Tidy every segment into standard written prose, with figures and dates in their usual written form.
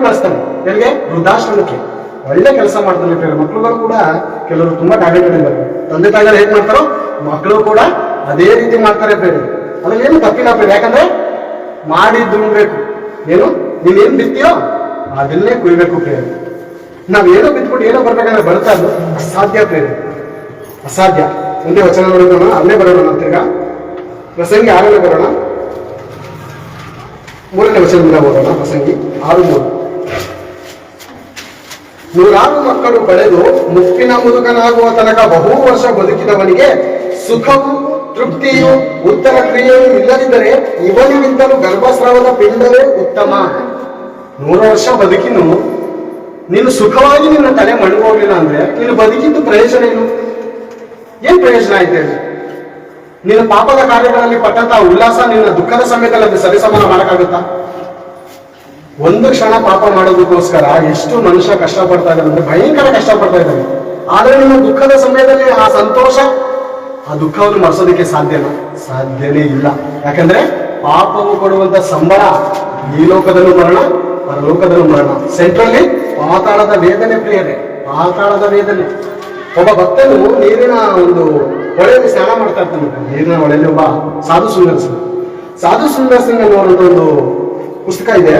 ಕಳಿಸ್ತಾನೆ. ಎಲ್ಲಿಗೆ? ವೃದ್ಧಾಶ್ರಮಕ್ಕೆ. ಒಳ್ಳೆ ಕೆಲಸ ಮಾಡ್ತಾನೆ ಪ್ರೇರೆ. ಮಕ್ಕಳುಗಳು ಕೂಡ ಕೆಲವರು ತುಂಬಾ ಟ್ಯಾಲೆಂಟೆಡ್ ಇದ್ದಾರೆ. ತಂದೆ ತಾಯಿಗಳು ಹೇಗೆ ಮಾಡ್ತಾರೋ ಮಕ್ಕಳು ಕೂಡ ಅದೇ ರೀತಿ ಮಾಡ್ತಾರೆ ಪ್ರೇರೆ. ಅದ್ರಲ್ಲಿ ಏನು ತಪ್ಪಿಲ್ಲ ಪ್ರೇರೆ. ಯಾಕಂದ್ರೆ ಮಾಡಿದ್ದುಣ್ಬೇಕು. ಏನು ನೀನೇನ್ ಬಿತ್ತೀಯೋ ಅದನ್ನೇ ಕುಯ್ಬೇಕು ಪ್ರೇರೆ. ನಾವೇನೋ ಬಿತ್ಬಿಟ್ಟು ಏನೋ ಬರ್ಬೇಕಂದ್ರೆ ಬರ್ತಾ ಇದ್ದು ಅಸಾಧ್ಯ ಪ್ರೇರೆ, ಅಸಾಧ್ಯ. ಮುಂದೆ ವಚನ ನೋಡೋಣ, ಅಲ್ಲೇ ಬರೋಣ. ತಿರ್ಗಾ ಪ್ರಸಂಗಿ 6ನೇ ಬರೋಣ, 3ನೇ ವಚನದಿಂದ ಓದೋಣ. ಪ್ರಸಂಗಿ 6:3. 100 ಮಕ್ಕಳು ಪಡೆದು ಮುಪ್ಪಿನ ಮುದುಕನಾಗುವ ತನಕ ಬಹು ವರ್ಷ ಬದುಕಿದವನಿಗೆ ಸುಖವು ತೃಪ್ತಿಯು ಉತ್ತರ ಕ್ರಿಯೆಯು ಇಲ್ಲದಿದ್ದರೆ ಇವನಿಗಿಂತಲೂ ಗರ್ಭಸ್ರಾವದ ಪಿಂಡವೇ ಉತ್ತಮ. 100 ವರ್ಷ ಬದುಕಿನು ನೀನು ಸುಖವಾಗಿ ನಿನ್ನ ತಲೆ ಮಣ್ಣು ಅಂದ್ರೆ ನೀನು ಬದುಕಿದ್ದು ಪ್ರಯೋಜನ ಏನು? ಏನ್ ಪ್ರಯೋಜನ ಆಯ್ತು ಹೇಳಿ? ನಿನ್ನ ಪಾಪದ ಕಾರ್ಯಗಳಲ್ಲಿ ಪಟ್ಟಂತ ಉಲ್ಲಾಸ ನಿನ್ನ ದುಃಖದ ಸಮಯದಲ್ಲಿ ಸರಿಸಮಾನ ಮಾಡಕ್ಕಾಗುತ್ತಾ? ಒಂದು ಕ್ಷಣ ಪಾಪ ಮಾಡೋದಕ್ಕೋಸ್ಕರ ಎಷ್ಟು ಮನುಷ್ಯ ಕಷ್ಟಪಡ್ತಾ ಇದ್ದಾರೆ ಅಂದ್ರೆ ಭಯಂಕರ ಕಷ್ಟಪಡ್ತಾ ಇದ್ದಾರೆ. ಆದ್ರೆ ನಿಮ್ಮ ದುಃಖದ ಸಮಯದಲ್ಲಿ ಆ ಸಂತೋಷ, ಆ ದುಃಖವನ್ನು ಮರೆಸೋದಕ್ಕೆ ಸಾಧ್ಯನೇ ಇಲ್ಲ. ಯಾಕಂದ್ರೆ ಪಾಪವು ಕೊಡುವಂತ ಸಂಬಳ ಈ ಲೋಕದಲ್ಲೂ ಮರಣ, ಪರಲೋಕದಲ್ಲೂ ಮರಣ. ಸೆಂಟ್ರಲ್ಲಿ ಪಾತಾಳದ ವೇದನೆ ಪ್ರಿಯರೇ, ಪಾತಾಳದ ವೇದನೆ. ಒಬ್ಬ ಭಕ್ತನು ನೀರಿನ ಒಂದು ಹೊಳೆಯಲ್ಲಿ ಸ್ನಾನ ಮಾಡ್ತಾ ಇರ್ತಾನೆ. ನೀರಿನ ಹೊಳೆಯಲ್ಲಿ ಒಬ್ಬ ಸಾಧು ಸುಂದರ ಸಿಂಗ್ ಅನ್ನುವಂತ ಒಂದು ಪುಸ್ತಕ ಇದೆ.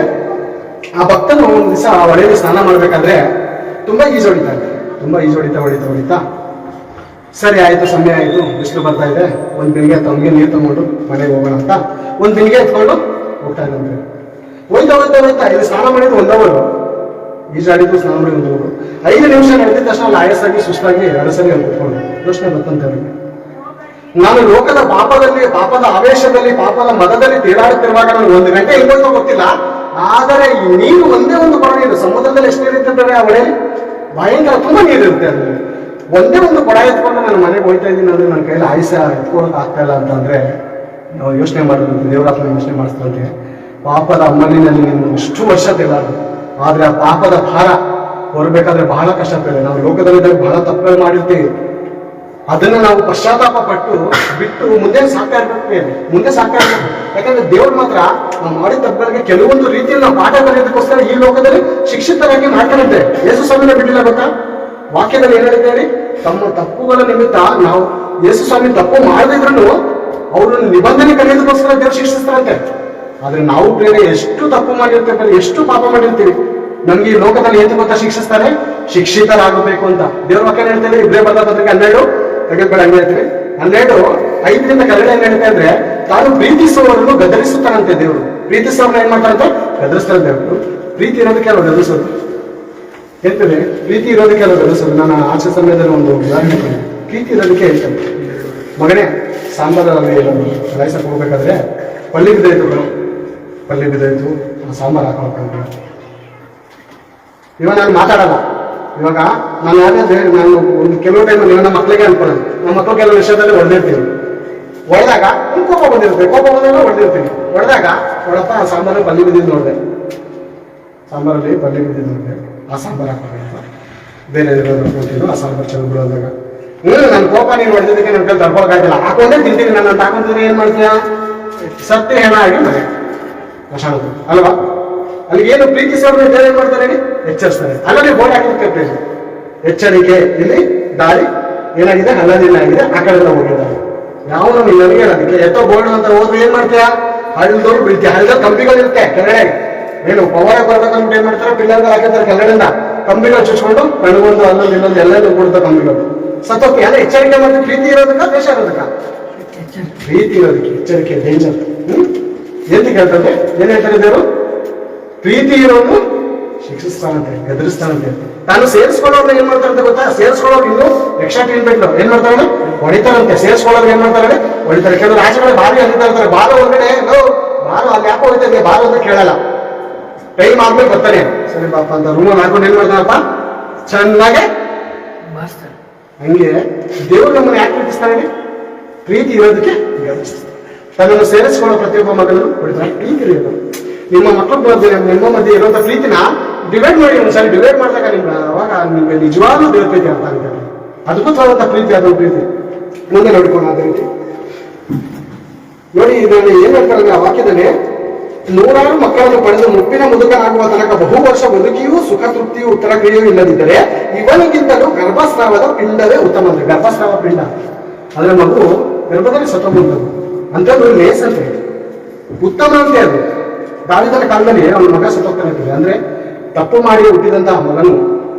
ಆ ಭಕ್ತನು ಒಂದು ದಿವಸ ಆ ಹೊಳೆಯಲ್ಲಿ ಸ್ನಾನ ಮಾಡ್ಬೇಕಾದ್ರೆ ತುಂಬಾ ಈಜು ಹೊಡಿತಾ ಸರಿ ಆಯ್ತು, ಸಮಯ ಆಯ್ತು, ಬಿಸಿಲು ಬರ್ತಾ ಇದೆ, ಒಂದ್ ಬಿಳಿಗೆ ತಮ್ಗೆ ನೀರು ತಗೊಂಡು ಮನೆಗೆ ಹೋಗೋಣ ಅಂತ ಒಂದ್ ಬಿಳಿಗೆ ಎತ್ಕೊಂಡು ಹೋಗ್ತಾ ಇದ್ದಂತೆ. ಹೋಯ್ತಾ ಇಲ್ಲಿ ಸ್ನಾನ ಮಾಡಿದ್ರು 1 ಅವರ್, ಈಜಾಡಿದ್ದು ಸ್ನಾನ ಮಾಡಿ 1 ಅವರ್. 5 ನಿಮಿಷ ನಡೆದಿದ್ದ ತಕ್ಷಣ ಅಲ್ಲಿ ಆಯಸ್ಸಾಗಿ ಸುಸ್ತಾಗಿ ಅರಸರಿ ಅಂತ ಕೂತ್ಕೊಂಡು ಯೋಚನೆ ಬರ್ತಂತೆ ಅವರಿಗೆ. ನಾನು ಲೋಕದ ಪಾಪದಲ್ಲಿ, ಪಾಪದ ಆವೇಶದಲ್ಲಿ, ಪಾಪದ ಮದದಲ್ಲಿ ತೇಲಾಡುತ್ತಿರುವಾಗ ನಾನು 1 ಗಂಟೆ ಹೆಂಗೋಯ್ತೋ ಗೊತ್ತಿಲ್ಲ. ಆದರೆ ನೀರು ಒಂದೇ ಒಂದು ಕೊಡ ನೀರು, ಸಮುದ್ರದಲ್ಲಿ ಎಷ್ಟು ನೀರಿರ್ತದೆ ಆ ಹೊಳೆಯಲ್ಲಿ, ಭಯಂಕರ ತುಂಬಾ ನೀರಿರುತ್ತೆ. ಅಲ್ಲಿ ಒಂದೇ ಒಂದು ಕೊಡ ಎತ್ಕೊಂಡು ನಾನು ಮನೆಗೆ ಹೋಗ್ತಾ ಇದ್ದೀನಿ ಅಂದ್ರೆ ನನ್ನ ಕೈಯಲ್ಲಿ ಆಯುಷ ಎತ್ಕೊಳಕ್ ಆಗ್ತಾ ಇಲ್ಲ ಅಂತಂದ್ರೆ ನಾವು ಯೋಚನೆ ಮಾಡೋದಂತೆ, ದೇವರಾತ್ಮ ಯೋಚನೆ ಮಾಡಿಸ್ತಂತೆ. ಪಾಪದ ಅಮ್ಮನಿನಲ್ಲಿ ನೀನು ಇಷ್ಟು ವರ್ಷ ತೇಲಾಡು, ಆದ್ರೆ ಆ ಪಾಪದ ಭಾರ ಹೊರಬೇಕಾದ್ರೆ ಬಹಳ ಕಷ್ಟ ಆಗ್ತದೆ. ನಾವು ಲೋಕದಲ್ಲಿ ಬಹಳ ತಪ್ಪು ಮಾಡಿರ್ತೀವಿ. ಅದನ್ನ ನಾವು ಪಶ್ಚಾತ್ತಾಪ ಪಟ್ಟು ಬಿಟ್ಟು ಮುಂದೆ ಸಾಕ್ತಾ ಇರ್ಬೇಕು. ಯಾಕಂದ್ರೆ ದೇವ್ರು ಮಾತ್ರ ನಾವು ಮಾಡಿದ ತಪ್ಪುಗಳಿಗೆ ಕೆಲವೊಂದು ರೀತಿಯಲ್ಲಿ ನಾವು ಪಾಠ ಕಲಿಯೋದಕ್ಕೋಸ್ಕರ ಈ ಲೋಕದಲ್ಲಿ ಶಿಕ್ಷಿತರಾಗಿ ಮಾಡ್ತಾರಂತೆ. ಯೇಸು ಸ್ವಾಮಿನ ಬಿಟ್ಟಿಲ್ಲ ಗೊತ್ತಾ? ವಾಕ್ಯದಲ್ಲಿ ಏನ್ ಹೇಳಿದ್ದೇವೆ? ತಮ್ಮ ತಪ್ಪುಗಳ ನಿಮಿತ್ತ ನಾವು ಯೇಸು ಸ್ವಾಮಿ ತಪ್ಪು ಮಾಡದಿದ್ರು ಅವ್ರನ್ನ ನಿಬಂಧನೆ ಕಲಿಯೋದಕ್ಕೋಸ್ಕರ ದೇವ್ರು ಶಿಕ್ಷಿಸ್ತಾರಂತೆ. ಆದ್ರೆ ನಾವು ಬೇರೆ ಎಷ್ಟು ತಪ್ಪು ಮಾಡಿರ್ತೇವೆ, ಎಷ್ಟು ಪಾಪ ಮಾಡಿರ್ತೀವಿ. ನಮ್ಗೆ ಈ ಲೋಕದಲ್ಲಿ ಏನು ಗೊತ್ತಾ ಶಿಕ್ಷಿಸ್ತಾರೆ? ಶಿಕ್ಷಿತರಾಗಬೇಕು ಅಂತ ದೇವ್ರ ವಾಕ್ಯ ಹೇಳ್ತೇವೆ. ಇಬ್ರೇ ಬರೆದ ಪತ್ರಿಕೆ 12 ತೆಗೆದುಕೊಳ್ಳಿ ಹಂಗೆ ಹೇಳ್ತೀವಿ. 12:5 ಕೆಳಗಡೆ ಏನ್ ಹೇಳ್ತಾ ಅಂದ್ರೆ, ತಾನು ಪ್ರೀತಿಸುವವರನ್ನು ಗದರಿಸುತ್ತಾರಂತೆ ದೇವರು. ಪ್ರೀತಿಸುವವ್ರನ್ನ ಏನ್ ಮಾಡ್ತಾರಂತೆ? ಗದರಿಸ್ತಾರೆ ದೇವರು. ಪ್ರೀತಿ ಇರೋದಕ್ಕೆ ಅಲ್ಲ ಗದರಿಸೋದು ಹೇಳ್ತೇವೆ. ಪ್ರೀತಿ ಇರೋದಕ್ಕೆ ಅಲ್ಲ ಗದರಿಸೋದು. ನಾನು ಆಚೆ ಸಮಯದಲ್ಲಿ ಒಂದು ಉದಾಹರಣೆ ಪ್ರೀತಿ ಇರೋದಕ್ಕೆ ಹೇಳ್ತೇನೆ. ಮಗನೇ, ಸಾಂಬಾರಲ್ಲಿ ರೈಸಕ್ಕೆ ಹೋಗ್ಬೇಕಾದ್ರೆ ಪಲ್ಲಿ ಬಿದ್ದಾಯ್ತು ಸಾಂಬಾರು ಹಾಕೊಂಡು ಇವಾಗ ನಾನು ಮಾತಾಡಲ್ಲ. ಇವಾಗ ನಾನು ನಾನು ಒಂದು ಕೆಲವು ಟೈಮ್ ನಮ್ಮ ಮಕ್ಕಳಿಗೆ ಅನ್ಕೊಳ್ಳೋದು, ನಮ್ಮ ಮಕ್ಕಳು ಕೆಲವು ವಿಷಯದಲ್ಲಿ ಹೊಡೆದಿರ್ತೀವಿ. ಹೊಡೆದಾಗ ಕೋಪ ಬಂದಾಗ ಹೊಡೆದಿರ್ತೀವಿ. ಹೊಡೆದಾಗ ಹೊಡಪ್ಪ ಸಾಂಬಾರಲ್ಲಿ ಪಲ್ಲಿ ಬಿದ್ದಿದ್ದು ನೋಡಿದೆ, ಆ ಸಾಂಬಾರು ಹಾಕೋಣ ಬೇರೆ ಕೊಟ್ಟಿದ್ದು ಆ ಸಾಂಬಾರು ಚೆನ್ನಾಗಿ ಬಿಡೋದಾಗ ನನ್ನ ಕೋಪ ನೀನು ಹೊಡೆದಿದ್ದಕ್ಕೆ ನನ್ನ ಕೈ ತಡ್ಕೊಳಕ್ಕಾಗಿಲ್ಲ, ಹಾಕೊಂಡೇ ತಿಂತೀನಿ. ನನ್ನ ಹಾಕೊಂತೀನಿ ಏನ್ ಮಾಡ್ತೀಯ? ಸತ್ಯ ಹೆಣ ಆಗಿ ಮನೆ ಮಶಾಣದು ಅಲ್ವಾ? ಅಲ್ಲಿ ಏನು ಪ್ರೀತಿಸೋರು ಏನ್ ಮಾಡ್ತಾರೆ? ಎಚ್ಚರಿಸ್ತಾರೆ. ಅಲ್ಲಲ್ಲಿ ಬೋರ್ಡ್ ಹಾಕಿರ್ತಾರೆ, ಎಚ್ಚರಿಕೆ, ಇಲ್ಲಿ ದಾರಿ ಏನಾಗಿದೆ, ಹಳ್ಳದಿಲ್ಲ ಆಗಿದೆ, ಆ ಕಡೆ ಹೋಗಿದ್ದಾರೆ. ನಾವು ನನಗೆ ಅದಕ್ಕೆ ಎತ್ತೋ ಬೋರ್ಡ್ ಅಂತ ಹೋದ್ರೆ ಏನ್ ಮಾಡ್ತೀಯ? ಹಳ್ಳದವ್ರು ಬೀಳ್ತೀಯ. ಹಳ್ಳದಲ್ಲಿ ಕಂಬಿಗಳಿರುತ್ತೆ ಕೆಳಗಡೆ. ಏನು ಪವರ್ ಬರ್ಬೇಕಂದ್ಬಿಟ್ಟು ಏನ್ ಮಾಡ್ತಾರೆ? ಪಿಲ್ಲರ್ ಹಾಕಿರ್ತಾರೆ ಕೆಳಗಡೆಯಿಂದ ಕಂಬಿಗಳು ಚುಚ್ಕೊಂಡು ಕಣ್ಗೊಂಡು ಅಲ್ಲೊಂದು ಇನ್ನೊಂದು ಎಲ್ಲೆಲ್ಲೂ ಕೊಡ್ತ ಕಂಬಿಗಳು ಸತ್ತೋಕೆ. ಎಲ್ಲ ಎಚ್ಚರಿಕೆ ಮಾಡ್ತೀವಿ. ಪ್ರೀತಿ ಇರೋದಕ್ಕ ದೇಶ ಇರೋದಕ್ಕ? ಪ್ರೀತಿ ಇರೋದಕ್ಕೆ. ಎಚ್ಚರಿಕೆ ಡೇಂಜರ್. ಏನ್ ಕೇಳ್ತಂತೆ? ಏನ್ ಹೇಳ್ತಾರೆ ದೇವರು? ಪ್ರೀತಿ ಇರೋದು ಶಿಕ್ಷಿಸ್ತಾನಂತೆ, ಗದರಿಸ್ತಾನಂತೆ. ತಾನು ಸೇರಿಸ್ಕೊಳ್ಳೋರು ಏನ್ ಮಾಡ್ತಾರಂತೆ ಗೊತ್ತಾ? ಸೇರಿಸ್ಕೊಳ್ಳೋರು ಇನ್ನು ಎಕ್ಸ್ಟ್ರಾ ಟ್ರೀಟ್ಮೆಂಟ್ ಏನ್ ಮಾಡ್ತಾರೆ? ಹೊಡಿತಾರಂತೆ. ಸೇರಿಸ್ಕೊಳ್ಳೋರು ಏನ್ ಮಾಡ್ತಾರೆ? ಹೊಡಿತಾರೆ. ಕೆಲವರು ಆಚೆಗಡೆ ಬಾರಿ ಅಲ್ಲಿತಾ ಇರ್ತಾರೆ. ಬಾರ ಹೊರಗಡೆ ಬಾರು ಅಲ್ಲಿ ಯಾಕೋ ಹೋಗ್ತದೆ, ಬಾರು ಅಂತ ಕೇಳಲ್ಲ. ಟೈಮ್ ಆದ್ಮೇಲೆ ಬರ್ತಾನೆ, ಸರಿ ಪಾಪ ಅಂತ ರೂಮಲ್ಲಿ ಹಾಕೊಂಡು ಏನ್ ಮಾಡ್ತಾನಪ್ಪ ಚೆನ್ನಾಗೆ. ಹಂಗೆ ದೇವರು ನಮ್ಮನ್ನು ಯಾಕೆ ಪ್ರೀತಿಸ್ತಾನೆ? ಪ್ರೀತಿ ಇರೋದಕ್ಕೆ ಗದರಿಸ್ತಾನೆ. ತನ್ನನ್ನು ಸೇರಿಸ್ಕೊಳ್ಳೋ ಪ್ರತಿಯೊಬ್ಬ ಮಗನು ಹೊಡಿತಾನೆ. ಪ್ರೀತಿ ಇರೋದು ನಿಮ್ಮ ಮಕ್ಕಳು ನಿಮ್ಮ ಮಧ್ಯೆ ಇರುವಂತ ಪ್ರೀತಿನ ಡಿವೈಡ್ ಮಾಡಿ. ಒಂದ್ಸರಿ ಡಿವೈಡ್ ಮಾಡಿದಾಗ ಅವಾಗ ನಿಮ್ಗೆ ನಿಜವಾಗ್ಲೂ ದೇವ್ರ ಪ್ರೀತಿ ಅರ್ಥ ಆಗುತ್ತೆ. ಅದ್ಭುತವಾದಂತ ಪ್ರೀತಿ, ಅದು ಪ್ರೀತಿ ಮುಂದೆ ನೋಡ್ಕೊಂಡು ಅದೇ ರೀತಿ ನೋಡಿ. ನಾನು ಏನ್ ಹೇಳ್ತಾರೆ ಆ ವಾಕ್ಯದಲ್ಲಿ, ನೂರಾರು ಮಕ್ಕಳನ್ನು ಪಡೆದು ಮುಪ್ಪಿನ ಮುದುಕನಾಗುವ ತನಕ ಬಹು ವರ್ಷ ಬದುಕಿಯೂ ಸುಖ ತೃಪ್ತಿಯೂ ಉತ್ತರ ಕ್ರಿಯೆಯೂ ಇಲ್ಲದಿದ್ದರೆ ಇವನಿಗಿಂತಲೂ ಗರ್ಭಸ್ರಾವದ ಪಿಂಡವೇ ಉತ್ತಮ. ಅಂದ್ರೆ ಗರ್ಭಸ್ರಾವ ಪಿಂಡ ಅಂದ್ರೆ ಮಗು ಗರ್ಭದಲ್ಲಿ ಸತ್ತೋಗುವಂಥದ್ದು ಅಂತದ್ದು ಲೇಸ್ ಅಂತ ಹೇಳಿ ಉತ್ತಮ ಅಂತೆ ಅದು. ದಾವಿದನ ಕಾಲದಲ್ಲಿ ಅವನ ಮಗ ಸತ್ತೋಗ್ತಾನೆ ಇರ್ತದೆ. ಅಂದ್ರೆ ತಪ್ಪು ಮಾಡಿ ಹುಟ್ಟಿದಂತಹ ಮಗನು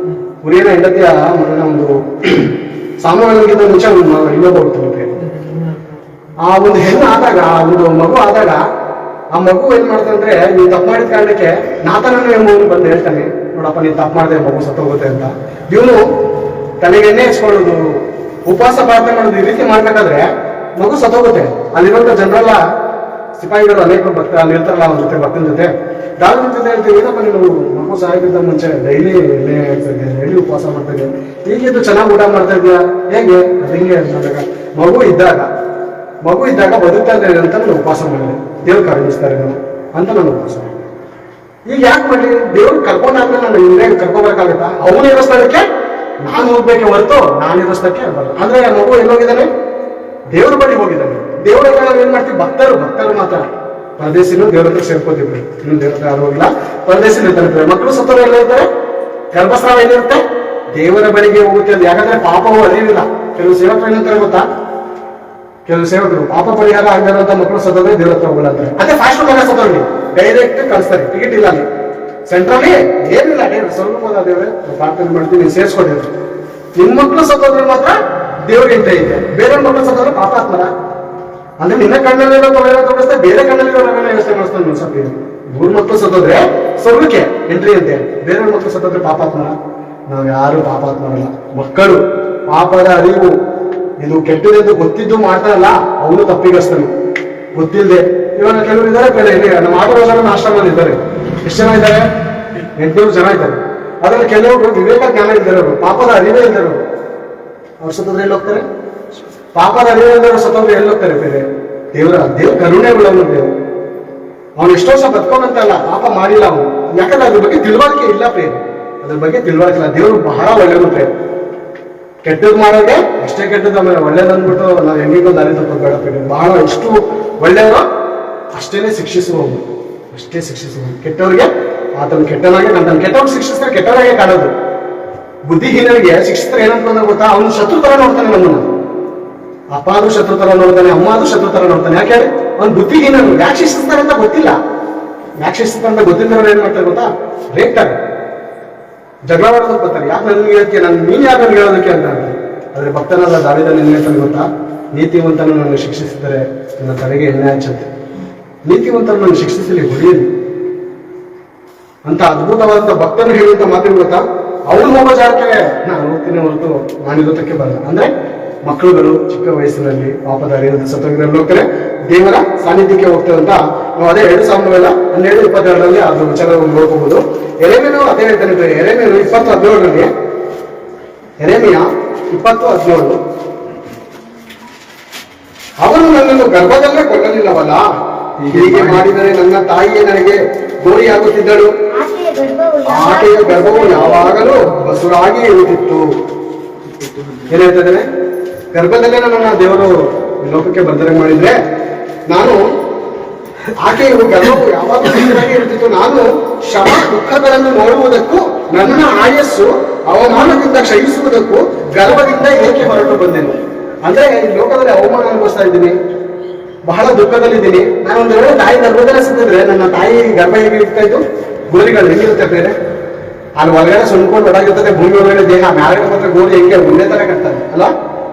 ಹುರಿಯನ ಹೆಂಡತಿಯ ಮಗನ ಒಂದು ಸಾಮಾನ್ಯಗಿಂತ ಮುಂಚೆ ಇನ್ನೊಬ್ಬ ಹುಟ್ಟುತ್ತೆ. ಆ ಒಂದು ಹೆಣ್ಣು ಆದಾಗ, ಆ ಒಂದು ಮಗು ಆದಾಗ ಆ ಮಗು ಏನ್ ಮಾಡ್ತಂದ್ರೆ, ನೀನ್ ತಪ್ಪು ಮಾಡಿದ ಕಾರಣಕ್ಕೆ ನಾತನನ್ನು ಎಂಬುವನು ಬಂದು ಹೇಳ್ತಾನೆ, ನೋಡಪ್ಪ ನೀನ್ ತಪ್ಪು ಮಾಡಿದೆ ಮಗು ಸತ್ತೋಗುತ್ತೆ ಅಂತ. ಇವನು ತನಗೆ ಎಣ್ಣೆ ಹಚ್ಕೊಳ್ಳೋದು, ಉಪವಾಸ ಪ್ರಾರ್ಥನೆ ಮಾಡೋದು, ಈ ರೀತಿ ಮಾಡ್ಬೇಕಾದ್ರೆ ಮಗು ಸತ್ತೋಗುತ್ತೆ. ಅಲ್ಲಿರುವಂತ ಜನರೆಲ್ಲ ಸಿಪಾಯಿಗಳು ಅನೇಕರು ಬರ್ತಾರೆ, ಅಲ್ಲಿ ಇರ್ತಾರಲ್ಲ ಅವ್ರ ಜೊತೆ ಭಕ್ತನ ಜೊತೆ ದಾವಿದನ ಜೊತೆ ಹೇಳ್ತೀವಿ, ಏನಪ್ಪ ನೀನು ಮಗು ಸಾಯೋಕ್ಕಿಂತ ಮುಂಚೆ ಡೈಲಿ ಎಣ್ಣೆ ಹಾಕ್ತಿದ್ದೆ, ಡೈಲಿ ಉಪವಾಸ ಮಾಡ್ತಾ ಇದ್ದೆ, ಈಗಿದ್ದು ಚೆನ್ನಾಗಿ ಊಟ ಮಾಡ್ತಾ ಇದೆಯಾ, ಹೇಗೆ ಅದು ಹಿಂಗೆ ಅಂದಾಗ ಮಗು ಇದ್ದಾಗ ಬದುಕ್ತಾ ಇದ್ದೇನೆ ಅಂತ ನಾನು ಉಪವಾಸ ಮಾಡಿದೆ, ದೇವ್ರು ಕರುಣಿಸ್ತಾರೆ ನಾನು ಅಂತ ನಾನು ಉಪವಾಸ ಮಾಡಿದೆ. ಈಗ ಯಾಕೆ ಮಾಡಲಿ, ದೇವ್ರು ಕರ್ಕೊಂಡಾದ್ಮೇಲೆ ನಾನು ಹಿಂದೆ ಕರ್ಕೋಬೇಕಾಗತ್ತಾ? ಅವನಿರೋ ಸ್ಥಳಕ್ಕೆ ನಾನು ಹೋಗ್ಬೇಕೆ ಹೊರತು ನಾನಿರೋ ಸ್ಥಳಕ್ಕೆ ಬರಲ್ಲ. ಅಂದ್ರೆ ಮಗು ಎಲ್ಲೋಗಿದ್ದಾನೆ, ದೇವ್ರ ಬಳಿ ಹೋಗಿದ್ದಾನೆ. ದೇವರೆಲ್ಲ ನಾವು ಏನ್ ಮಾಡ್ತೀವಿ, ಭಕ್ತರು ಮಾತ್ರ ಪರದೇಶಿನೂ ದೇವ್ರ ಹತ್ರ ಸೇರ್ಕೋತೀವಿ. ಇನ್ನು ದೇವ್ರ ಹತ್ರ ಯಾರು ಹೋಗಿಲ್ಲ, ಪರದೇಶಿನ ಇರ್ತಾರೆ. ಮಕ್ಕಳು ಸತ್ತವರು ಎಲ್ಲ ಇರ್ತಾರೆ, ಗರ್ಭಸ್ರಾವ ಏನಿರುತ್ತೆ ದೇವರ ಬಳಿಗೆ ಹೋಗುತ್ತೆ. ಅದು ಯಾಕಂದ್ರೆ ಪಾಪವು ಅರಿವಿಲ್ಲ. ಕೆಲವು ಸೇವಕರು ಏನಂತಾರೆ ಗೊತ್ತಾ, ಕೆಲವು ಸೇವಕರು ಪಾಪ ಪರಿಹಾರ ಆಗಿರುವಂತ ಮಕ್ಕಳು ಸತ್ತೋದ್ರೆ ದೇವ್ರ ಹತ್ರ ಹೋಗಲ್ಲ ಅಂತಾರೆ. ಅದೇ ಫಾಸ್ಟ್ ಮಗ ಸತ್ತವ್ರಿಗೆ ಡೈರೆಕ್ಟ್ ಕಳಿಸ್ತಾರೆ, ಟಿಕೆಟ್ ಇಲ್ಲ ಅಲ್ಲಿ ಸೆಂಟ್ರಲ್ಲಿ ಏನಿಲ್ಲ, ಸ್ವಲ್ಪ ದೇವ್ರೆ ಪ್ರಾರ್ಥನೆ ಮಾಡ್ತೀವಿ, ನೀವು ಸೇರಿಸ್ಕೊಂಡಿದ್ರು. ನಿಮ್ ಮಕ್ಕಳು ಸತ್ತೋದ್ರೆ ಮಾತ್ರ ದೇವ್ರಿಗೆ ಎಂತ ಇದೆ, ಬೇರೆ ಮಕ್ಕಳು ಸತ್ತೋದ್ರೆ ಪಾಪಾತ್ಮರ. ಅಂದ್ರೆ ನಿನ್ನ ಕಣ್ಣಲ್ಲಿರೋ ತೊಳೆನ ತೋರಿಸ್ತಾ, ಬೇರೆ ಕಣ್ಣಲ್ಲಿರೋ ನಗನ ವ್ಯವಸ್ಥೆ ಮಾಡಿಸ್ತಾನೆ ಮುನ್ಸಪ್ಪ. ಮೂರ್ ಮಕ್ಕಳು ಸತ್ತೋದ್ರೆ ಸ್ವರ್ಗಕ್ಕೆ ಎಂಟ್ರಿ ಅಂತೆ, ಬೇರೆ ಮಕ್ಕಳು ಸತ್ತೋದ್ರೆ ಪಾಪಾತ್ಮರ. ನಾವ್ ಯಾರು ಪಾಪಾತ್ಮರಲ್ಲ. ಮಕ್ಕಳು ಪಾಪದ ಅರಿವು, ಇದು ಕೆಟ್ಟದೆಂದು ಗೊತ್ತಿದ್ದು ಮಾಡ್ತಾರಲ್ಲ, ಅವನು ತಪ್ಪಿಗಸ್ತಾನೆ ಗೊತ್ತಿಲ್ಲದೆ. ಇವಾಗ ಕೆಲವರು ಇದ್ದಾರೆ, ನಮ್ಮ ಆಟೋಗಳು ಆಶ್ರಮದಲ್ಲಿ ಇದ್ದಾರೆ. ಎಷ್ಟು ಜನ ಇದ್ದಾರೆ? 800 ಜನ ಇದ್ದಾರೆ. ಅದ್ರಲ್ಲಿ ಕೆಲವರು ವಿವೇಕ ಜ್ಞಾನ ಇದ್ದಾರೆ, ಪಾಪದ ಅರಿವೇ ಇದ್ದಾರೆ. ಅವ್ರು ಸತ್ತೋದ್ರೆ ಎಲ್ಲಿ ಹೋಗ್ತಾರೆ? ಪಾಪದ ಅರಿವೇ ಇದ್ದಾರೆ ಸತ್ತೋದ್ರೆ ಎಲ್ಲಿ ಹೋಗ್ತಾರೆ? ಬೇರೆ ದೇವ್ರ ಕರುಣೆ ಉಳ್ಳವನು ದೇವ್ರು. ಅವನು ಎಷ್ಟೋ ವರ್ಷ ಬದುಕೋನಂತಲ್ಲ, ಪಾಪ ಮಾಡಿಲ್ಲ ಅವನು. ಯಾಕಂದ್ರೆ ಅದ್ರ ಬಗ್ಗೆ ತಿಳುವಳಿಕೆ ಇಲ್ಲ ಪ್ರೇಮ್, ಅದ್ರ ಬಗ್ಗೆ ತಿಳುವಳಿಕೆ ಇಲ್ಲ. ದೇವ್ರು ಬಹಳ ಒಳ್ಳೆಯದು ಪ್ರೇಮ್. ಕೆಟ್ಟದ್ದು ಮಾಡೋಕೆ ಅಷ್ಟೇ ಕೆಟ್ಟದ್ದು, ಆಮೇಲೆ ಒಳ್ಳೇದು ಅಂದ್ಬಿಟ್ಟು ನಾವು ಹೆಂಗಿಗೊಂದು ದಾರಿ ತಪ್ಪಬೇಡ ಪ್ರೇಮ್. ಬಹಳ ಎಷ್ಟು ಒಳ್ಳೆಯವರು ಅಷ್ಟೇನೆ ಶಿಕ್ಷಿಸುವವು, ಅಷ್ಟೇ ಶಿಕ್ಷಿಸುವವು. ಕೆಟ್ಟವ್ರಿಗೆ ಆತನ ಕೆಟ್ಟನಾಗೆ ಕಾಣ್ತಾನೆ. ಕೆಟ್ಟವ್ರಿಗೆ ಶಿಕ್ಷಿಸಿದ್ರೆ ಕೆಟ್ಟವರಾಗೆ ಕಾಣೋದು. ಬುದ್ಧಿಹೀನರಿಗೆ ಶಿಕ್ಷಿಸಿದ್ರೆ ಏನಂತ ಗೊತ್ತಾ, ಅವನು ಶತ್ರು ತರ ನೋಡ್ತಾನೆ ನಮ್ಮನ್ನ. ಅಪ್ಪ ಆದ್ರೂ ಶತ್ರು ತರ ನೋಡ್ತಾನೆ, ಅಮ್ಮ ಆದ್ರೂ ಶತ್ರು ತರ ನೋಡ್ತಾನೆ. ಯಾಕೆ ಹೇಳಿ? ಅವ್ನು ಬುದ್ಧಿಹೀನರು. ಯಾಕೆ ಶಿಸ್ತಾರೆ ಅಂತ ಗೊತ್ತಿಲ್ಲ. ಯಾಕೆ ಶಿಸ್ತಾರೆ ಅಂತ ಗೊತ್ತಿದ್ದವ್ರು ಏನ್ ಮಾಡ್ತಾರೆ ಗೊತ್ತಾ, ರೇಗ್ತಾರೆ, ಜಗಳ ಮಾಡೋದಕ್ಕೆ ಬರ್ತಾರೆ. ಯಾಕೆ ನನ್ಗೆ ಹೇಳ್ತೀಯ, ನೀನ್ ಯಾಕೆ ನನ್ಗೆ ಹೇಳೋದಕ್ಕೆ ಅಂತ. ಆದ್ರೆ ಭಕ್ತನಲ್ಲ ದಾವಿದ ನಿನ್ನ ಹೇಳ್ತಾನೆ ಗೊತ್ತಾ, ನೀತಿವಂತನು ನನ್ನ ಶಿಕ್ಷಿಸಿದರೆ ನನ್ನ ತಲೆಗೆ ಎಣ್ಣೆ ಹಚ್ಚಂತೆ. ನೀತಿವಂತನು ನನ್ನ ಶಿಕ್ಷಿಸಲಿ, ಹೊಡೆಯಲಿ ಅಂತ ಅದ್ಭುತವಾದಂತ ಭಕ್ತನು ಹೇಳುವಂತ ಮಾತಿನ ಗೊತ್ತಾ, ಅವನು ಹೋಗೋ ಜಾಗಕ್ಕೆ ನಾನು ಹೋಗ್ತೀನಿ ಹೊರತು ನಾನಿರೋದಕ್ಕೆ ಬರಲ್ಲ. ಅಂದ್ರೆ ಮಕ್ಕಳುಗಳು ಚಿಕ್ಕ ವಯಸ್ಸಿನಲ್ಲಿ ಪಾಪದ ಅರಿಯದ ಸತ್ತೋಗಿರಲ್ಲಿ ಹೋಗ್ತಾರೆ, ದೇವರ ಸಾನ್ನಿಧ್ಯಕ್ಕೆ ಹೋಗ್ತೇವೆ ಅಂತ ನಾವು ಅದೇ 2 ಸಾಮುವೇಲ 12:22 ಅದು ವಿಚಾರ ನೋಡ್ಕೋಬಹುದು. ಎರೆಮೀಯನು ಅದೇ ಹೇಳ್ತಾನೆ. ಎರೆಮೀಯನು 20:17 ಎರೆಮೀಯ 20:17 ಅವನು ನನ್ನನ್ನು ಗರ್ಭದಲ್ಲೇ ಕೊಲ್ಲಲಿಲ್ಲವಲ್ಲ, ಹೀಗೆ ಮಾಡಿದರೆ ನನ್ನ ತಾಯಿಯೇ ನನಗೆ ಗೋರಿಯಾಗುತ್ತಿದ್ದಳು, ಆಕೆಯ ಗರ್ಭವು ಯಾವಾಗಲೂ ಬಸುರಾಗಿ ಇರುತ್ತಿತ್ತು. ಏನ್ ಹೇಳ್ತಿದ್ದೇನೆ, ಗರ್ಭದಲ್ಲೇ ನನ್ನ ದೇವರು ಲೋಕಕ್ಕೆ ಬಂದರೆ ಮಾಡಿದ್ರೆ ನಾನು, ಆಕೆಯು ಗರ್ಭವು ಯಾವಾಗಲೂ ಬಸುರಾಗಿ ಇರುತ್ತಿತ್ತು. ನಾನು ಶ್ರಮ ದುಃಖಗಳನ್ನು ನೋಡುವುದಕ್ಕೂ ನನ್ನ ಆಯಸ್ಸು ಅವಮಾನದಿಂದ ಕ್ಷಯಿಸುವುದಕ್ಕೂ ಗರ್ಭದಿಂದ ಏಕೆ ಹೊರಟು ಬಂದೆನು. ಅಂದ್ರೆ ಈ ಲೋಕದಲ್ಲಿ ಅವಮಾನ ಅನುಭವಿಸ್ತಾ ಇದ್ದೀನಿ, ಬಹಳ ದುಃಖದಲ್ಲಿದ್ದೀನಿ. ನಾನು ಒಂದು ವೇಳೆ ತಾಯಿ ಗರ್ಭದಲ್ಲೇ ಸಿಕ್ಕಿದ್ರೆ ನನ್ನ ತಾಯಿ ಗರ್ಭ ಹೇಗೆ ಇರ್ತಾ ಇದ್ದು, ಗೋರಿಗಳು ಹೆಂಗಿರುತ್ತೆ ಬೇರೆ, ಅಲ್ಲಿ ಒಳಗಡೆ ಸುಣ್ಕೊಂಡು ಒಳಗಿರ್ತದೆ, ಭೂಮಿ ಒಳಗಡೆ ದೇಹ ಮ್ಯಾಲೆ ಮಾತ್ರ ಗೋರಿ ಹೆಂಗೆ ಮುಂದೆ ತರ ಕಟ್ತಾರೆ ಅಲ್ಲ,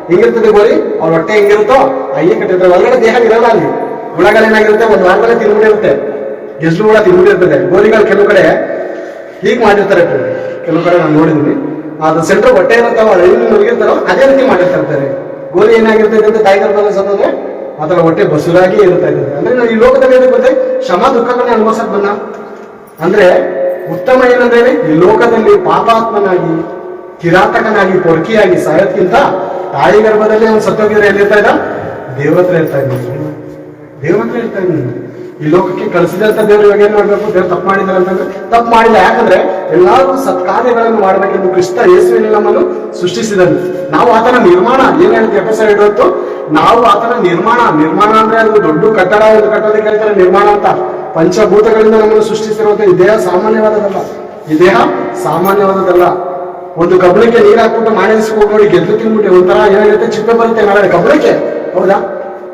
ಹಿಂಗಿರ್ತದೆ ಗೋರಿ. ಅವ್ರ ಹೊಟ್ಟೆ ಹೆಂಗಿರುತ್ತೋ ಅಯ್ಯೇ ಕಟ್ಟಿರ್ತಾರೆ, ಒಳಗಡೆ ದೇಹ ಇರಲ್ಲ. ಅಲ್ಲಿ ಹುಳಗಳೇನಾಗಿರುತ್ತೆ, ಒಂದು ವಾರದಲ್ಲೇ ತಿನ್ಬಿಟ್ಟಿರುತ್ತೆ, ಎಷ್ಟು ಹುಳ ತಿನ್ಬಿಟ್ಟಿರ್ತದೆ. ಗೋರಿಗಳು ಕೆಲವು ಕಡೆ ಹೀಗೆ ಮಾಡಿರ್ತಾರೆ, ಕೆಲವು ಕಡೆ ನಾನು ನೋಡಿದ್ದೀನಿ. ಅದು ಸೆಂಟ್ರ್ ಹೊಟ್ಟೆ ಇರುತ್ತಾವ, ಎಲ್ಲಿ ಮುಳುಗಿರ್ತಾರೋ ಅದೇ ರೀತಿ ಮಾಡಿರ್ತಾರೆ. ಗೋರಿ ಏನಾಗಿರ್ತದೆ ಅಂತ ತಾಯಿ ಗರ್ಭದಲ್ಲಿ ಸತ್ತಂದ್ರೆ ಅದರ ಹೊಟ್ಟೆ ಬಸುರಾಗಿ ಇರ್ತಾ ಇರ್ತದೆ. ಅಂದ್ರೆ ನಾವು ಈ ಲೋಕದಲ್ಲಿ ಏನಿಗೆ ಬಂದ್ರೆ ಶ್ರಮ ದುಃಖಗಳನ್ನ ಅನುಭವಿಸಕ್ ಬಂದ. ಅಂದ್ರೆ ಉತ್ತಮ ಏನಂದ್ರೆ, ಈ ಲೋಕದಲ್ಲಿ ಪಾಪಾತ್ಮನಾಗಿ ಕಿರಾತಕನಾಗಿ ಪೊರ್ಕಿಯಾಗಿ ಸಾಯೋದ್ಕಿಂತ ತಾಯಿ ಗರ್ಭದಲ್ಲಿ ಅವ್ನು ಸತ್ತೋಗಿದ್ರೆ ಎಲ್ಲಿರ್ತಾ ಇದ್ದ, ದೇವ್ರ ಹತ್ರ ಇರ್ತಾ ಇದ್ದೀನಿ, ದೇವ್ರ ಹತ್ರ ಇರ್ತಾ ಇದ್ದೀನಿ. ಈ ಲೋಕಕ್ಕೆ ಕಳಿಸಿದಂತ ದೇವ್ರು ಇವಾಗ ಏನ್ ಮಾಡ್ಬೇಕು, ದೇವ್ರು ತಪ್ಪು ಮಾಡಿದಾರೆ ಅಂತಂದ್ರೆ ತಪ್ಪು ಮಾಡಿಲ್ಲ. ಯಾಕಂದ್ರೆ ಎಲ್ಲರೂ ಸತ್ಕಾರ್ಯಗಳನ್ನು ಮಾಡಬೇಕೆಂದು ಕ್ರಿಸ್ತ ಯೇಸುವಿನಲ್ಲಿ ನಮ್ಮನ್ನು ಸೃಷ್ಟಿಸಿದನು. ನಾವು ಆತನ ನಿರ್ಮಾಣ, ಏನ್ ಹೇಳುತ್ತೆ ಎಪಿಸೋಡ್ 20, ನಾವು ಆತನ ನಿರ್ಮಾಣ ಅಂದ್ರೆ ಅದು ದೊಡ್ಡ ಕಟ್ಟಡ ಒಂದು ಕಟ್ಟೋದಕ್ಕೆ ಹೇಳ್ತಾರೆ ನಿರ್ಮಾಣ ಅಂತ. ಪಂಚಭೂತಗಳಿಂದ ನಮ್ಮನ್ನು ಸೃಷ್ಟಿಸಿರುವಂತಹ ಈ ದೇಹ ಸಾಮಾನ್ಯವಾದದಲ್ಲ. ಈ ದೇಹ ಸಾಮಾನ್ಯವಾದದಲ್ಲ. ಒಂದು ಕಬ್ಬಳಕ್ಕೆ ನೀರು ಹಾಕ್ಬಿಟ್ಟು ಮಾಡಿಸ್ಕೊಂಡು ನೋಡಿ ಗೆದ್ದು ತಿನ್ಬಿಟ್ಟು ಒಂಥರ ಏನಾಗುತ್ತೆ, ಚಿಕ್ಕ ಬರುತ್ತೆ ನಾಳೆ ಕಬ್ಬಳಕ್ಕೆ, ಹೌದಾ?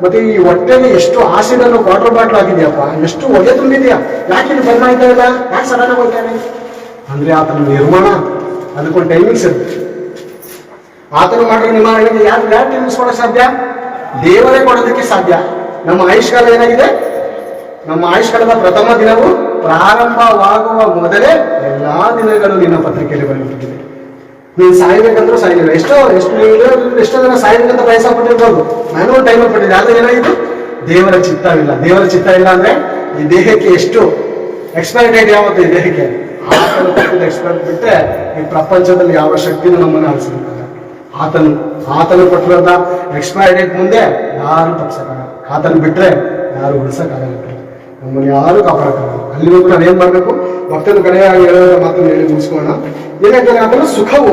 ಮತ್ತೆ ಈ ಹೊಟ್ಟೆಗೆ ಎಷ್ಟು ಆಸಿಡ್ ಅನ್ನು ವಾಟರ್ ಬಾಟ್ಲ್ ಆಗಿದೆಯಪ್ಪ, ಎಷ್ಟು ಹೊಗೆ ತುಂಬಿದ್ಯಾ, ಯಾಕೆ ಇದು ಬಂದ್ ಆಯ್ತಾ ಇಲ್ಲ, ಯಾಕೆ ಸಡನ್ ಆಗಿ ಹೋಗ್ತಾನೆ ಅಂದ್ರೆ ಆತನ ನಿರ್ಮಾಣ, ಅದಕ್ಕೊಂದು ಟೈಮಿಂಗ್ಸ್ ಇರುತ್ತೆ. ಆತನ ಮಾಡಿರೋ ನಿರ್ಮಾಣ ಯಾರು ಟೈಮಿಂಗ್ಸ್ ಕೊಡೋಕೆ ಸಾಧ್ಯ? ದೇವರೇ ಕೊಡೋದಕ್ಕೆ ಸಾಧ್ಯ. ನಮ್ಮ ಆಯುಷ್ಕಾಲ ಏನಾಗಿದೆ? ನಮ್ಮ ಆಯುಷ್ಕಾಲದ ಪ್ರಥಮ ದಿನವು ಪ್ರಾರಂಭವಾಗುವ ಮೊದಲೇ ಎಲ್ಲಾ ದಿನಗಳು ನಿನ್ನ ಪತ್ರಿಕೆಯಲ್ಲಿ ಬರೆಯಲ್ಪಟ್ಟಿದೆ. ನೀನು ಸಾಯ್ಬೇಕಂದ್ರೂ ಸಾಯ್ಲಿಲ್ಲ. ಎಷ್ಟೋ ಜನ ಸಾಯ್ಬೇಕಂತ ಬಯಸಪಟ್ಟಿರ್ಬೋದು, ನಾನು ಒಂದು ಟೈಮ್ ಪಟ್ಟಿದ್ದೆ. ಆದ್ರೆ ಏನಾಗಿತ್ತು? ದೇವರ ಚಿತ್ತವಿಲ್ಲ. ದೇವರ ಚಿತ್ತ ಇಲ್ಲ ಅಂದ್ರೆ ಈ ದೇಹಕ್ಕೆ ಎಷ್ಟು ಎಕ್ಸ್ಪೈರಿ ಡೇಟ್ ಯಾವತ್ತು ಈ ದೇಹಕ್ಕೆ? ಎಕ್ಸ್ಪೈರಿ ಬಿಟ್ಟರೆ ಈ ಪ್ರಪಂಚದಲ್ಲಿ ಯಾವ ಶಕ್ತಿನೂ ನಮ್ಮನ್ನು ಆಲಿಸಲಿಲ್ಲ. ಆತನು ಕೊಟ್ಟಿರೋದ ಎಕ್ಸ್ಪೈರಿ ಡೇಟ್ ಮುಂದೆ ಯಾರು ತಪ್ಸಕ್ಕಾಗಲ್ಲ. ಆತನು ಬಿಟ್ರೆ ಯಾರು ಉಳಿಸಕ್ಕಾಗಲ್ಲ. ನಮ್ಮನ್ನು ಯಾರು ಕಾಪಾಡಕ್ಕಾಗಲ್ಲ. ಅಲ್ಲಿವರೆಗೂ ನಾನು ಏನ್ ಮಾಡ್ಬೇಕು? ಭಕ್ತನು ಕಡೆಯಾಗಿ ಹೇಳೋದ ಮಾತನ್ನು ಹೇಳಿ ಮುಗಿಸ್ಕೋಣ. ಏನಂತಾರೆ? ಅದನ್ನು ಸುಖವು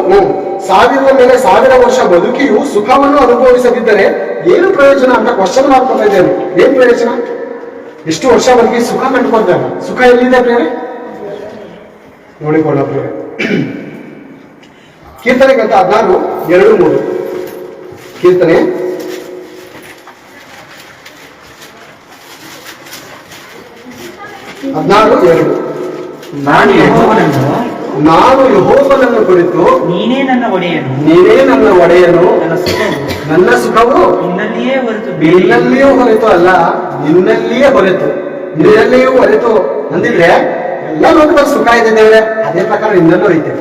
1000 ಮೇಲೆ 1000 ವರ್ಷ ಬದುಕಿಯು ಸುಖವನ್ನು ಅನುಭವಿಸದಿದ್ದರೆ ಏನು ಪ್ರಯೋಜನ ಅಂತ ಕ್ವಶನ್ ಮಾಡ್ಕೊತಾ ಇದ್ದೇನೆ. ಏನ್ ಪ್ರಯೋಜನ? ಎಷ್ಟು ವರ್ಷ ಬದುಕಿ ಸುಖ ಕಂಡುಕೊಳ್ತಾರೆ? ಸುಖ ಎಲ್ಲಿದೆ ಪ್ರೇರೆ? ನೋಡಿಕೊಳ್ಳ ಪ್ರೇರೆ. ಕೀರ್ತನೆ ಗ್ರಂಥ 16:2-3. ಕೀರ್ತನೆ 16:2. ನಾನು ಯೆಹೋವನನ್ನು ಕುರಿತು ನೀನೇ ನನ್ನ ಒಡೆಯನು, ನನ್ನ ಸುಖವು ನಿನ್ನಲ್ಲಿಯೂ ಹೊರತು ಅಲ್ಲ, ನಿನ್ನಲ್ಲಿಯೇ ಹೊರತು ಅಂದಿದ್ರೆ ಎಲ್ಲ ಲೋಕದಲ್ಲಿ ಸುಖ ಇದೆ ದೇವ್ರೆ, ಅದೇ ಪ್ರಕಾರ ನಿನ್ನಲ್ಲೂ ಐತೆ.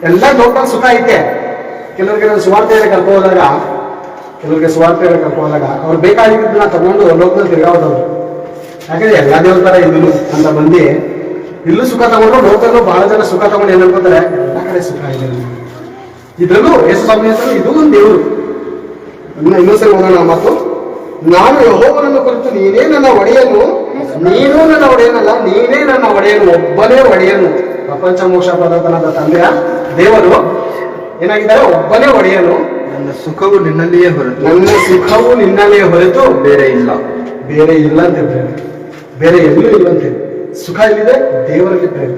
ಎಲ್ಲ ಲೋಕದಲ್ಲಿ ಸುಖ ಐತೆ. ಕೆಲವರಿಗೆ ಸುವಾರ್ತೆಯಲ್ಲಿ ಕರ್ಕೊ ಹೋದಾಗ ಅವ್ರು ಬೇಕಾಗಿದ್ದನ್ನ ತಗೊಂಡು ಲೋಕದಲ್ಲಿ ತಿರ್ಗಾವದವ್ರು. ಯಾಕಂದ್ರೆ ಎಲ್ಲ ದೇವ್ರ ತರ ಇದನ್ನು ಅಂತ ಬಂದು ಇಲ್ಲೂ ಸುಖ ತಗೊಂಡು ಲೋಕದಲ್ಲೂ ಬಹಳ ಜನ ಸುಖ ತಗೊಂಡು ಏನ್ ಅನ್ಕೋತಾರೆ? ಎಲ್ಲ ಕಡೆ ಸುಖ ಇದೆ. ಇದ್ರಲ್ಲೂ ಯೇಸು ಸ್ವಾಮಿ ಹತ್ರ ಇದು ಒಂದು ದೇವರು. ಇನ್ನೊಂದ್ಸರಿ ಹೋಗೋಣ ಮಾತು. ನಾನು ಯೆಹೋವನನ್ನು ಕುರಿತು ನೀನೇ ನನ್ನ ಒಡೆಯನು, ನೀನು ನನ್ನ ಒಡೆಯನಲ್ಲ, ನೀನೇ ನನ್ನ ಒಡೆಯನು, ಒಬ್ಬನೇ ಒಡೆಯನು. ಪ್ರಪಂಚ ಮೋಕ್ಷ ಪದಾರ್ಥನಾದ ತಂದೆಯ ದೇವರು ಏನಾಗಿದ್ದಾರೆ? ಒಬ್ಬನೇ ಒಡೆಯನು. ನನ್ನ ಸುಖವು ನಿನ್ನಲ್ಲಿಯೇ ಹೊರತು ಬೇರೆ ಇಲ್ಲ ಅಂತ ಬೇರೆ ಎಲ್ಲೂ ಇಲ್ಲಂತೆ. ಸುಖ ಎಲ್ಲಿದೆ? ದೇವರಲ್ಲಿ ಪ್ರೇಮ.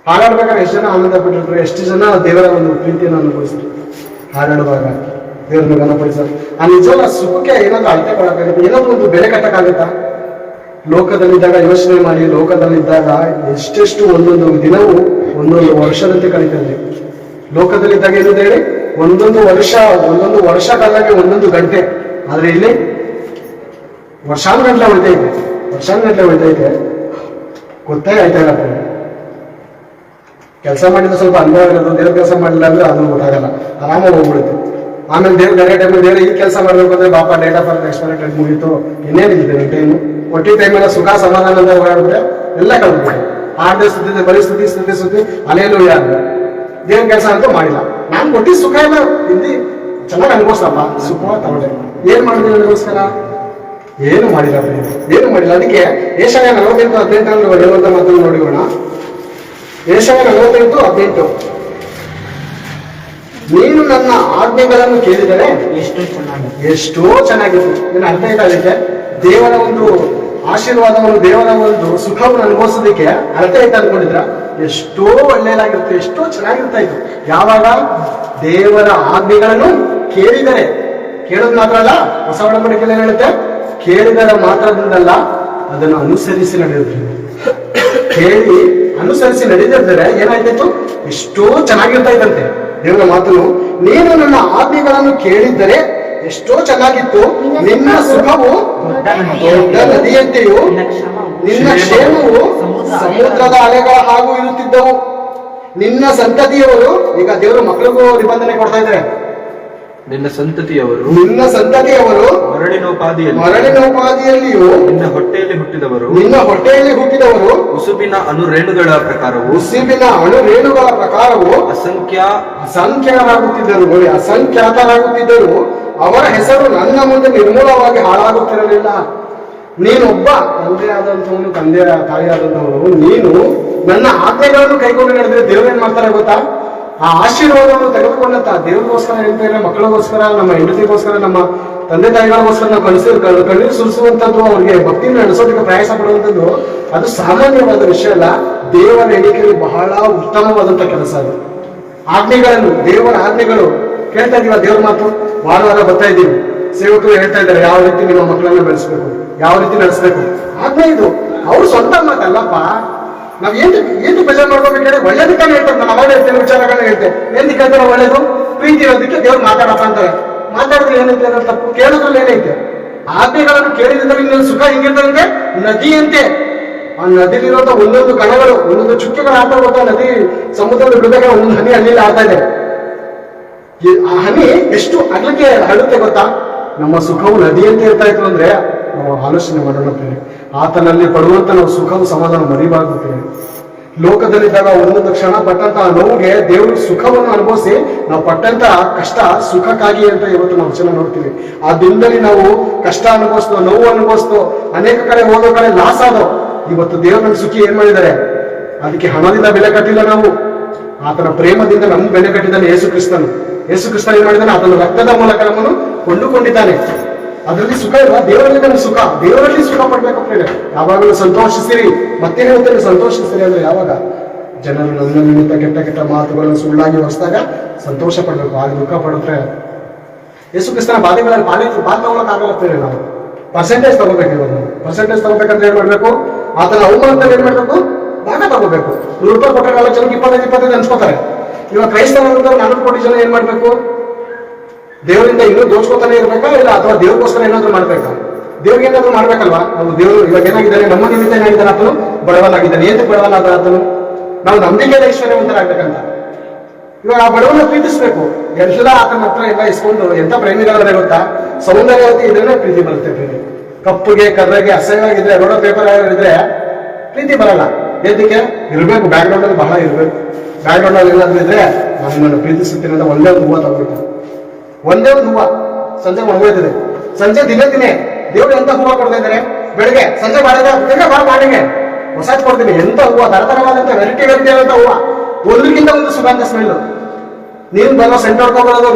ಹಾಡಾಡ್ಬೇಕಾದ್ರೆ ಎಷ್ಟು ಜನ ಆನಂದ ಪಟ್ಟಿರ್ತಾರೆ, ಎಷ್ಟು ಜನ ದೇವರ ಒಂದು ಪ್ರೀತಿಯನ್ನು ಅನುಭವಿಸ್ತಾರೆ. ಹಾಡಾಡುವಾಗ ದೇವರನ್ನು ಗಣಪಡಿಸ್ತಾರೆ. ಆ ನಿಜವಾದ ಸುಖಕ್ಕೆ ಏನಾದ್ರು ಅಳತೆ ಕೊಡಕ್ಕಾಗುತ್ತೆ? ಏನಾದ್ರು ಒಂದು ಬೆಲೆ ಕಟ್ಟಕ್ಕಾಗತ್ತಾ? ಲೋಕದಲ್ಲಿದ್ದಾಗ ಯೋಚನೆ ಮಾಡಿ, ಲೋಕದಲ್ಲಿದ್ದಾಗ ಎಷ್ಟೆಷ್ಟು ಒಂದೊಂದು ದಿನವೂ ಒಂದೊಂದು ವರ್ಷದಂತೆ ಕಳೀತದೆ. ಲೋಕದಲ್ಲಿದ್ದಾಗ ಏನಂತ ಹೇಳಿ ಒಂದೊಂದು ವರ್ಷ ಕಾಲಕ್ಕೆ ಒಂದೊಂದು ಗಂಟೆ. ಆದ್ರೆ ಇಲ್ಲಿ ವರ್ಷಾನುಗಟ್ಲೆ ಉಳಿತೈತೆ. ಗೊತ್ತೇ ಆಯ್ತಾ ಇಲ್ಲ. ಕೆಲಸ ಮಾಡಿದ್ರೆ ಸ್ವಲ್ಪ ಅನುಭವ ಇರೋದು, ದೇವ್ರ ಕೆಲಸ ಮಾಡಿಲ್ಲ ಅಂದ್ರೆ ಅದು ಗೊತ್ತಾಗಲ್ಲ, ಆರಾಮಾಗಿ ಹೋಗ್ಬಿಡುತ್ತೆ. ಆಮೇಲೆ ದೇವ್ರ ಬೇರೆ ಟೈಮಲ್ಲಿ ದೇವ್ರ ಈ ಕೆಲಸ ಮಾಡ್ಬೇಕು ಅಂದ್ರೆ ಬಾಪ date of birth expiry date ಮುಗೀತು, ಇನ್ನೇನಿದೆ ಟೈಮು ಒಟ್ಟಿ ಟೈಮೆಲ್ಲ ಸುಖ ಸಮಾಧಾನ ಅಂತ ಓಡಾಡಿದ್ರೆ ಎಲ್ಲ ಕಳ್ಬಿಟ್ಟೆ. 6 ದಿವಸ ಸುತ್ತಿದೆ, ಬರೀ ಸುತ್ತಿ ಅಲ್ಲೇನು ಯಾರು ದೇವ್ರ ಕೆಲಸ ಅಂತೂ ಮಾಡಿಲ್ಲ. ನಾನು ಕೊಟ್ಟಿ ಸುಖ ಎಲ್ಲ ಇಲ್ಲಿ ಚೆನ್ನಾಗಿ ಅನ್ಭವಿಸಪ್ಪ, ಸುಖ ತಗೊಂಡೆ. ಏನ್ ಮಾಡಿದ್ರೆ ನನಗೋಸ್ಕರ? ಏನು ಮಾಡಿಲ್ಲ. ಅದಕ್ಕೆ ಏಷಯ 48:18 ಹೇಳುವಂತ ಮಾತನ್ನು ನೋಡಿಗೋಣ. ಏಷಯ 48:18. ನೀನು ನನ್ನ ಆಜ್ಞೆಗಳನ್ನು ಕೇಳಿದರೆ ಎಷ್ಟೋ ಚೆನ್ನಾಗಿತ್ತು. ಇದನ್ನ ಅರ್ಥ ಆಯ್ತಾ? ಅದಕ್ಕೆ ದೇವರ ಒಂದು ಆಶೀರ್ವಾದವನ್ನು, ದೇವರ ಒಂದು ಸುಖವನ್ನು ಅನುಭವಿಸೋದಕ್ಕೆ ಅರ್ಥ ಆಯ್ತಾ ಅನ್ಕೊಂಡಿದ್ರ? ಎಷ್ಟೋ ಒಳ್ಳೆಯದಾಗಿರುತ್ತೆ, ಎಷ್ಟೋ ಚೆನ್ನಾಗಿರ್ತಾ ಇತ್ತು. ಯಾವಾಗ ದೇವರ ಆಜ್ಞೆಗಳನ್ನು ಕೇಳಿದರೆ, ಕೇಳೋದು ಮಾತ್ರ ಅಲ್ಲ, ಹೊಸ ಒಡಂಬಡಿಕೆಯಲ್ಲಿ ಏನ್ ಹೇಳುತ್ತೆ? ಕೇಳಿದರ ಮಾತ್ರದಿಂದಲ್ಲ, ಅದನ್ನು ಅನುಸರಿಸಿ ನಡೆಯುತ್ತೆ. ಕೇಳಿ ಅನುಸರಿಸಿ ನಡೆದಿದ್ದರೆ ಏನಾಯ್ತಿತ್ತು? ಎಷ್ಟೋ ಚೆನ್ನಾಗಿರ್ತಾ ಇದ್ದಂತೆ ದೇವರ ಮಾತನ್ನು. ನೀನು ನನ್ನ ಆಜ್ಞೆಗಳನ್ನು ಕೇಳಿದ್ದರೆ ಎಷ್ಟೋ ಚೆನ್ನಾಗಿತ್ತು. ನಿನ್ನ ಸುಖವು ದೊಡ್ಡ ನದಿಯಂತೆಯೂ ನಿನ್ನ ಕ್ಷೇಮವು ಸಮುದ್ರದ ಅಲೆಗಳ ಹಾಗೂ ಇರುತ್ತಿದ್ದವು. ನಿನ್ನ ಸಂತತಿಯವರು, ಈಗ ದೇವರು ಮಕ್ಕಳಿಗೂ ನಿಬಂಧನೆ ಕೊಡ್ತಾ ಇದ್ದಾರೆ, ನಿನ್ನ ಸಂತತಿಯವರು ಮರಳಿನೋಪಾದಿಯಲ್ಲಿಯೂ ನಿನ್ನ ಹೊಟ್ಟೆಯಲ್ಲಿ ಹುಟ್ಟಿದವರು ಉಸುಬಿನ ಅಣುರೇಣುಗಳ ಪ್ರಕಾರವು ಅಸಂಖ್ಯಾತರಾಗುತ್ತಿದ್ದರು. ಅವರ ಹೆಸರು ನನ್ನ ಮುಂದೆ ನಿರ್ಮೂಲವಾಗಿ ಹಾಳಾಗುತ್ತಿರಲಿಲ್ಲ. ನೀನೊಬ್ಬ ತಂದೆ ತಾಯಿಯಾದಂಥವನು, ನೀನು ನನ್ನ ಆಜ್ಞೆಗಳನ್ನು ಕೈಗೊಂಡು ನಡೆದ್ರೆ ದೇವರು ಏನ್ ಮಾಡ್ತಾರೆ ಗೊತ್ತಾ? ಆ ಆಶೀರ್ವಾದವನ್ನು ತೆಗೆದುಕೊಂಡಂತ ದೇವರಿಗೋಸ್ಕರ ಹೇಳ್ತಾ ಇಲ್ಲ, ಮಕ್ಕಳಿಗೋಸ್ಕರ, ನಮ್ಮ ಹೆಂಡತಿಗೋಸ್ಕರ, ನಮ್ಮ ತಂದೆ ತಾಯಿಗಳಿಗೋಸ್ಕರ ನಾವು ಕಣ್ಣೀರು ಸುರಿಸುವಂಥದ್ದು, ಅವ್ರಿಗೆ ಭಕ್ತಿಯಿಂದ ನಡೆಸೋದಕ್ಕೆ ಪ್ರಯಾಸ ಪಡುವಂಥದ್ದು ಅದು ಸಾಮಾನ್ಯವಾದ ವಿಷಯ ಅಲ್ಲ. ದೇವರ ಎಣಿಕೆಯಲ್ಲಿ ಬಹಳ ಉತ್ತಮವಾದಂಥ ಕೆಲಸ ಅದು. ಆಜ್ಞೆಗಳನ್ನು, ದೇವರ ಆಜ್ಞೆಗಳು ಕೇಳ್ತಾ ಇದೀವ. ದೇವ್ರ ಮಾತು ವಾರ ವಾರ ಬರ್ತಾ ಇದ್ದೀವಿ, ಸೇವಕರು ಹೇಳ್ತಾ ಇದ್ದಾರೆ ಯಾವ ರೀತಿ ನಿಮ್ಮ ಮಕ್ಕಳನ್ನ ಬೆಳೆಸ್ಬೇಕು, ಯಾವ ರೀತಿ ನಡೆಸ್ಬೇಕು. ಆಜ್ಞೆ ಇದು ಅವ್ರು ಸ್ವಂತ ಮಾತಲ್ಲಪ್ಪ. ನಾವ್ ಏನು ಬೇಜಾರು ಮಾಡ್ಕೋಬೇಕು ಹೇಳಿ, ಒಳ್ಳೇದಕ್ಕಾನೆ ಹೇಳ್ತಾರೆ. ನಾನು ಅವಾಗ ಹೇಳ್ತೇನೆ, ವಿಚಾರಗಳನ್ನ ಹೇಳ್ತೇನೆ. ಏನ್ ಹೇಳ್ತಾರೆ ಒಳ್ಳೇದು? ಪ್ರೀತಿ ಇರೋದಕ್ಕೆ ದೇವ್ರು ಮಾತಾಡಪ್ಪ ಅಂತಾರೆ. ಮಾತಾಡಿದ್ರೆ ಏನೈತೆ ಅನ್ನೋ ತಪ್ಪು, ಕೇಳೋದ್ರಲ್ಲಿ ಏನೈತೆ? ಆಜ್ಞೆಗಳನ್ನು ಕೇಳಿದ್ರೆ ನಿನ್ನ ಸುಖ ಹೆಂಗಿರ್ತದಂತೆ ನದಿಯಂತೆ. ಆ ನದಿಲಿರುವಂತ ಒಂದೊಂದು ಕಣಗಳು, ಒಂದೊಂದು ಚುಕ್ಕೆಗಳು ಆಡ್ತಾ ಹೋಗ್ತಾ, ನದಿ ಸಮುದ್ರದ ಬಿಡದಾಗ ಒಂದೊಂದು ಹನಿ ಹಳ್ಳಿಲಿ ಆಡ್ತಾ ಇದೆ. ಆ ಹನಿ ಎಷ್ಟು ಅಗ್ಲಕ್ಕೆ ಹರಡುತ್ತೆ ಗೊತ್ತಾ? ನಮ್ಮ ಸುಖವು ನದಿಯಂತೆ ಇರ್ತಾ ಇತ್ತು ಅಂದ್ರೆ ನಾವು ಆಲೋಚನೆ ಮಾಡೋಣ ಪ್ರೇರೆ. ಆತನಲ್ಲಿ ಪಡುವಂತ ನಾವು ಸುಖವು ಸಮಾಧಾನ ಮರಿಬಾರ್ದು ಪ್ರೇರೆ. ಲೋಕದಲ್ಲಿದ್ದಾಗ ಒಂದೊಂದು ಕ್ಷಣ ಪಟ್ಟಂತ ನೋವಿಗೆ ದೇವರು ಸುಖವನ್ನು ಅನುಭವಿಸಿ ನಾವು ಪಟ್ಟಂತ ಕಷ್ಟ ಸುಖಕ್ಕಾಗಿ ಅಂತ ಇವತ್ತು ನಾವು ವಚನ ನೋಡ್ತೀವಿ. ಆ ದಿನದಲ್ಲಿ ನಾವು ಕಷ್ಟ ಅನುಭವಿಸ್ತೋ, ನೋವು ಅನುಭವಿಸ್ತೋ, ಅನೇಕ ಕಡೆ ಹೋಗೋ ಕಡೆ ಲಾಸ್ ಆದೋ. ಇವತ್ತು ದೇವರು ನಮ್ಗೆ ಸುಖಿ ಏನ್ ಮಾಡಿದ್ದಾರೆ? ಅದಕ್ಕೆ ಹಣದಿಂದ ಬೆಲೆ ಕಟ್ಟಿಲ್ಲ ನಾವು, ಆತನ ಪ್ರೇಮದಿಂದ ನಮ್ಗೆ ಬೆಲೆ ಕಟ್ಟಿದ್ದಾನೆ ಯೇಸು ಕ್ರಿಸ್ತನು. ಯೇಸು ಕ್ರಿಸ್ತನ್ ಏನ್ ಮಾಡಿದ್ದಾನೆ? ಆತನ ರಕ್ತದ ಮೂಲಕ ನಮ್ಮನ್ನು ಕೊಂಡುಕೊಂಡಿದ್ದಾನೆ. ಅದರಲ್ಲಿ ಸುಖ ಇಲ್ವಾ? ದೇವರಲ್ಲಿ ನಮ್ಗೆ ಸುಖ, ದೇವರಲ್ಲಿ ಸುಖ ಪಡ್ಬೇಕು ಪ್ರೇರೆ. ಯಾವಾಗಲೂ ಸಂತೋಷಿಸಿರಿ. ಮತ್ತೆ ಹೇಳ್ತೇನೆ, ಸಂತೋಷಿಸಿರಿ ಅಂದ್ರೆ ಯಾವಾಗ? ಜನರು ನನ್ನ ನಿಮಿತ್ತ ಕೆಟ್ಟ ಕೆಟ್ಟ ಮಾತುಗಳನ್ನು ಸುಳ್ಳಾಗಿ ಹೊರಿಸಿದಾಗ ಸಂತೋಷ ಪಡ್ಬೇಕು, ಆಗ ದುಃಖ ಪಡುತ್ತೆ. ಯೇಸು ಕ್ರಿಸ್ತನ ಬಾಧೆಗಳಲ್ಲಿ ಪಾಲ್ ತಗೊಳಕ್ ಆಗಲ್ಲ ಪ್ರೇರೆ. ನಾವು ಪರ್ಸೆಂಟೇಜ್ ತಗೋಬೇಕು. ಇವಾಗ ನಾವು ಪರ್ಸೆಂಟೇಜ್ ತಗೋಬೇಕಂದ್ರೆ ಏನ್ ಮಾಡ್ಬೇಕು? ಆತನ ಅವಮಾನದಲ್ಲಿ ಏನ್ ಮಾಡ್ಬೇಕು? ಭಾಗ ತಗೋಬೇಕು. 100 ರೂಪಾಯಿ ಕೊಟ್ಟರೆ 4 ಜನಕ್ಕೆ 25 ಅನ್ಸ್ಕೋತಾರೆ. ಇವಾಗ ಕ್ರೈಸ್ತವರು 4 ಕೋಟಿ ಜನ ಏನ್ ಮಾಡ್ಬೇಕು? ದೇವರಿಂದ ಇನ್ನೂ ದೋಚ್ಕೋತಾನೆ ಇರ್ಬೇಕಾ, ಇಲ್ಲ ಅಥವಾ ದೇವ್ರಿಗೋಸ್ಕರ ಏನಾದ್ರು ಮಾಡ್ಬೇಕಾ? ದೇವ್ರಿಗೆ ಏನಾದ್ರು ಮಾಡ್ಬೇಕಲ್ವಾ? ನಾವು ದೇವರು ಇವಾಗ ಏನಾಗಿದ್ದಾನೆ? ನಮ್ಮ ನಿಮಿತ್ತ ಏನಾಗಿದ್ದಾನೆ? ಆತನು ಬಡವನಾಗಿದ್ದಾನೆ. ಏನ್ ಬಡವನಾದ ಆತನು? ನಾವು ನಂಬಿಕೆಯ ಐಶ್ವರ್ಯವಂತರಾಗ್ಬೇಕಂತ. ಇವಾಗ ಆ ಬಡವನ ಪ್ರೀತಿಸ್ಬೇಕು. ಎಲ್ಲ ಆತನ ಹತ್ರ ಎಲ್ಲ ಇಸ್ಕೊಂಡು ಎಂತ ಪ್ರೇಮಿಗಳಾದ್ರೆ ಗೊತ್ತಾ? ಸೌಂದರ್ಯವತಿ ಇದ್ರೆ ಪ್ರೀತಿ ಬರುತ್ತೆ ಪ್ರೇಮಿ. ಕಪ್ಪುಗೆ ಕರ್ರಗೆ ಅಸಹ್ಯವಾಗಿದ್ರೆ, ರೋಡ ಪೇಪರ್ ಇದ್ರೆ ಪ್ರೀತಿ ಬರಲ್ಲ. ಎದಕ್ಕೆ ಇರ್ಬೇಕು? ಬ್ಯಾಕ್ಗ್ರೌಂಡ್ ಅಲ್ಲಿ ಬಹಳ ಇರ್ಬೇಕು. ಬ್ಯಾಕ್ಗ್ರೌಂಡ್ ಅಲ್ಲಿ ಏನಾದ್ರು ಇದ್ರೆ ನಾನು ನಿಮ್ಮನ್ನು ಪ್ರೀತಿಸುತ್ತೀನಿ ಅಂತ ಒಂದೇ ಒಂದು ಹೂವು ತಗೋಬೇಕು. ಒಂದೇ ಒಂದು ಹೂವು ಸಂಜೆ ಒಣಗೋಯ್ತದೆ. ಸಂಜೆ ದಿನೇ ದೇವ್ರು ಎಂತ ಹೂವು ಕೊಡ್ತಾ ಇದ್ದಾರೆ? ಬೆಳಿಗ್ಗೆ ಸಂಜೆ ಮಾಡಿಗೆ ಹೊಸದ್ ಕೊಡ್ತೀನಿ. ಎಂತ ಹೂವು? ತರತರವಾದಂತ ವೆರೈಟಿ ಆದಂತ ಹೂವು, ಒಂದಕ್ಕಿಂತ ಒಂದು ಸುಗಂಧ ಸ್ಮೆಲ್. ನೀನ್ ಬರೋ ಸೆಂಟ್ ಹೊಡ್ಕೊಂಡ್ಬರೋದು,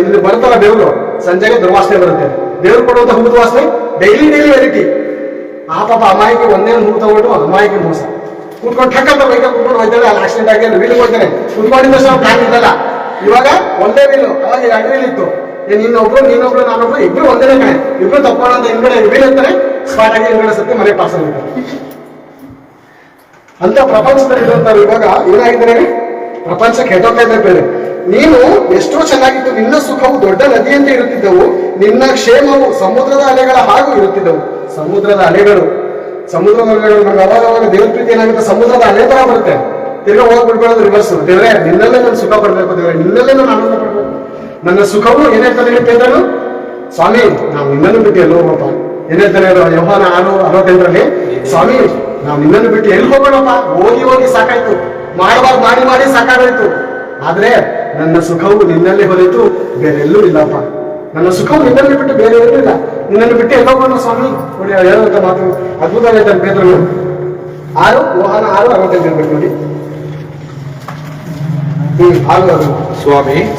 ಇಲ್ಲಿ ಬರುತ್ತಲ್ಲ ದೇವ್ರು, ಸಂಜೆಗೆ ದುರ್ವಾಸನೆ ಬರುತ್ತೆ. ದೇವ್ರು ಕೊಡುವಂತ ಹೂವು ವಾಸನೆ ಡೈಲಿ ವೆರೈಟಿ. ಆ ಪಾಪ ಅಮಾಯಿಗೆ ಒಂದೇ ಒಂದು ಹೂ ತಗೊಂಡು ಅಮಾಯಿಗೆ ಮೋಸ. ಕೂತ್ಕೊಂಡು ಠಕ್ಕಂತ ಬೈಕ ಕೂತ್ಕೊಂಡು ಹೋಯ್ತಾಳೆ. ಅಲ್ಲಿ ಆಕ್ಸಿಡೆಂಟ್ ಆಗಿ ವೀಲಿಗೆ ಹೋಗ್ತಾನೆ. ಕುತ್ಕೊಂಡಿದ್ದಷ್ಟು ನಾವು ಪ್ಲಾನ್ ಇದ್ದಲ್ಲ. ಇವಾಗ ಒಂದೇ ವೀಲು, ಅವಾಗ 2 ವೀಲ್ ಇತ್ತು. ನೀನೊಬ್ರು ನಾನೊಬ್ರು ಇಬ್ರು ಒಂದೇ ಕಣೆ. ಇಬ್ರು ತಪ್ಕೊಳ್ಳೋ ಹಿಂದ್ಗಡೆ ವೀಲ್ ಇರ್ತಾನೆ, ಸ್ಪಾಟ್ ಆಗಿ ಹಿಂದ್ಗಡೆ ಸತ್ತಿ ಮನೆ ಪಾರ್ಸಲ್ ಇರ್ತಾರೆ. ಅಂತ ಪ್ರಪಂಚದಲ್ಲಿ ಇರುವಂತವ್ರು ಇವಾಗ ಏನಾಗಿದ್ದಾರೆ? ಪ್ರಪಂಚ ಕೆಟ್ಟೋಗ್ತಾ ಇದ್ದಾರೆ ಬೇರೆ. ನೀನು ಎಷ್ಟೋ ಚೆನ್ನಾಗಿತ್ತು, ನಿನ್ನ ಸುಖವು ದೊಡ್ಡ ನದಿಯಂತೆ ಇರುತ್ತಿದ್ದವು, ನಿನ್ನ ಕ್ಷೇಮವು ಸಮುದ್ರದ ಅಲೆಗಳ ಹಾಗೂ ಇರುತ್ತಿದ್ದವು. ಸಮುದ್ರದ ಅಲೆಗಳು ನಮ್ಗೆ ಅವಾಗ ದೇವ್ರ ಪ್ರೀತಿ ಏನಾಗುತ್ತೆ? ಸಮುದ್ರದ ಅಲೆ ತರ ಬರುತ್ತೆ. ತಿರ್ಗಾ ಹೋಗ್ಬಿಡ್ಕೊಳ್ಳೋದು ರಿವರ್ಸ್. ದೇವ್ರೆ ನಿನ್ನಲ್ಲೇ ನಾನು ಸುಖ ಪಡ್ಬೇಕು, ದೇವ್ರೆ ನಿನ್ನಲ್ಲೇ ನಾನು ಆನಂದ ಪಡ್ಬೇಕು. ನನ್ನ ಸುಖವು ಏನೇಳ್ತಾನೆ ಹೇಳ್ತಾನು? ಸ್ವಾಮಿ ನಾವು ನಿನ್ನನ್ನು ಬಿಟ್ಟು ಎಲ್ಲಿ ಹೋಗೋಪ್ಪ? ಏನ್ ಹೇಳ್ತಾನೆ ಯೋಹಾನ 6:68 ಸ್ವಾಮಿ ನಾವು ನಿನ್ನನ್ನು ಬಿಟ್ಟು ಎಲ್ಲಿ ಹೋಗೋಣಪ್ಪ? ಹೋಗಿ ಸಾಕಾಯ್ತು, ಮಾಡಿ ಸಾಕಾಗೋಯ್ತು. ಆದ್ರೆ ನನ್ನ ಸುಖವು ನಿನ್ನಲ್ಲಿ ಹೊರತು ಬೇರೆ ಎಲ್ಲೂ ಇಲ್ಲಪ್ಪ. ನನ್ನ ಸುಖವು ನಿನ್ನಲ್ಲಿ ಬಿಟ್ಟು ಬೇರೆ ಎಲ್ಲೂ ಇಲ್ಲ. ನಿನ್ನನ್ನು ಬಿಟ್ಟು ಎಲ್ಲ ಹೋಗೋಣ ಸ್ವಾಮಿ. ನೋಡಿ ಹೇಳುವಂತ ಮಾತು ಅದ್ಭುತ ಹೇಳ್ತಾನೆ ಪೇತ್ರನು. ಯೋಹಾನ 6:68 ಇರ್ಬೇಕು ನೋಡಿ.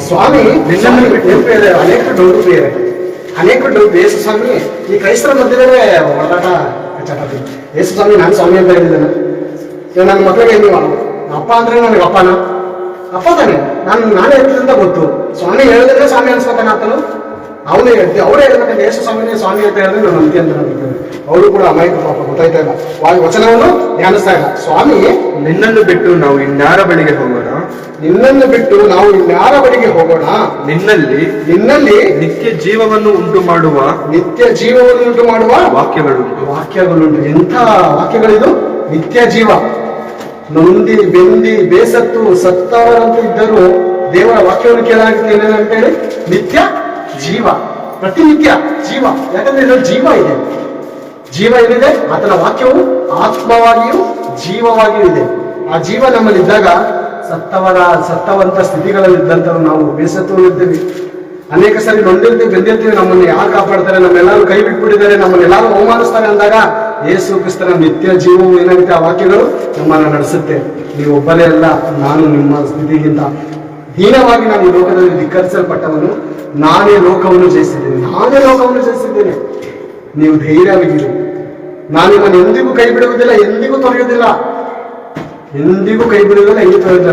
ಸ್ವಾಮಿ ನಿನ್ನನ್ನು ಬಿಟ್ಟು ಅನೇಕ ಡೌಟ್ ಪ್ರಿಯರೇ, ಅನೇಕ ಡೌಟ್. ಯೇಸು ಸ್ವಾಮಿ ಈ ಕ್ರೈಸ್ತರ ಮಧ್ಯದಲ್ಲೇ ಹೊರಟಾಟ ಕಚ್ಚಾಟತಿ. ಯೇಸು ಸ್ವಾಮಿ ನಾನು ಸ್ವಾಮಿ ಅಂತ ಹೇಳಿದ್ದೇನೆ. ನನ್ನ ಮಕ್ಕಳಿಗೆ ನೀವು ಅಪ್ಪ ಅಂದ್ರೆ ನನಗೆ ಅಪ್ಪನ ಅಪ್ಪ ತಾನೆ. ನಾನೇ ಹೇಳ್ತಿದ್ದಂತ ಗೊತ್ತು. ಸ್ವಾಮಿ ಹೇಳಿದ್ರೆ ಸ್ವಾಮಿ ಅನ್ಸ್ಕೊತಾನೆ ಆತನು. ಅವನೇ ಹೇಳ್ತೀವಿ, ಅವರೇ ಹೇಳ್ಬೇಕಂತ ಯೇಸು ಸ್ವಾಮಿನೇ ಸ್ವಾಮಿ ಅಂತ ಹೇಳಿದ್ರೆ ನಾನು ಅಂತಿ ಅಂತ ನಂಬಿದ್ದೇನೆ. ಅವರು ಕೂಡ ಅಮಾಯಕ ಪಾಪ ಗೊತ್ತಾಯ್ತಾ ಇಲ್ಲ, ವಚನವನ್ನು ಧ್ಯಾನಿಸ್ತಾ ಇಲ್ಲ. ಸ್ವಾಮಿ ನಿನ್ನನ್ನು ಬಿಟ್ಟು ನಾವು ಇನ್ಯಾರ ಬಳಿಗೆ ಹೋಗೋಣ? ನಿನ್ನನ್ನು ಬಿಟ್ಟು ನಾವು ಇನ್ಯಾರ ಬಳಿಗೆ ಹೋಗೋಣ? ನಿನ್ನಲ್ಲಿ ನಿತ್ಯ ಜೀವವನ್ನು ಉಂಟು ಮಾಡುವ ವಾಕ್ಯಗಳುಂಟು. ಎಂಥ ವಾಕ್ಯಗಳಿದು? ನಿತ್ಯ ಜೀವ. ನೊಂದಿ ಬೆಂದಿ ಬೇಸತ್ತು ಸತ್ತವರಂತೂ ಇದ್ದರೂ ದೇವರ ವಾಕ್ಯವನ್ನು ಕೇಳಾಗುತ್ತೆ ಅಂತ ಹೇಳಿ ನಿತ್ಯ ಜೀವ, ಪ್ರತಿನಿತ್ಯ ಜೀವ. ಯಾಕಂದ್ರೆ ಇದರಲ್ಲಿ ಜೀವ ಏನಿದೆ? ಆತನ ವಾಕ್ಯವು ಆತ್ಮವಾಗಿಯೂ ಜೀವವಾಗಿಯೂ ಇದೆ. ಆ ಜೀವ ನಮ್ಮಲ್ಲಿದ್ದಾಗ ಸತ್ತವಂತ ಸ್ಥಿತಿಗಳಲ್ಲಿದ್ದಂಥವ್ರು ನಾವು ಬೇಸತ್ತು ಇರ್ತೀವಿ. ಅನೇಕ ಸರಿ ನೊಂದಿರ್ತೀವಿ, ಬೆಂದಿರ್ತೀವಿ. ನಮ್ಮನ್ನು ಯಾರು ಕಾಪಾಡ್ತಾರೆ? ನಮ್ಮೆಲ್ಲರೂ ಕೈ ಬಿಟ್ಬಿಟ್ಟಿದ್ದಾರೆ, ನಮ್ಮನ್ನೆಲ್ಲರೂ ಅವಮಾನಿಸ್ತಾರೆ ಅಂದಾಗ ಯೇಸು ಕ್ರಿಸ್ತನ ನಿತ್ಯ ಜೀವವು ಏನಾಗುತ್ತೆ? ಆ ವಾಕ್ಯಗಳು ನಮ್ಮನ್ನು ನಡೆಸುತ್ತೆ. ನೀವು ಒಬ್ಬರೇ ಅಲ್ಲ, ನಾನು ನಿಮ್ಮ ಸ್ಥಿತಿಗಿಂತ ಹೀನವಾಗಿ ನಾನು ಈ ಲೋಕದಲ್ಲಿ ಧಿಕ್ಕರಿಸಲ್ಪಟ್ಟವನು, ನಾನೇ ಲೋಕವನ್ನು ಜಯಿಸಿದ್ದೇನೆ. ನೀವು ಧೈರ್ಯವಾಗಿರಿ. ನಾನು ನಿಮ್ಮನ್ನು ಎಂದಿಗೂ ಕೈ ಬಿಡುವುದಿಲ್ಲ, ಎಂದಿಗೂ ತೊರೆಯುವುದಿಲ್ಲ. ಎಂದಿಗೂ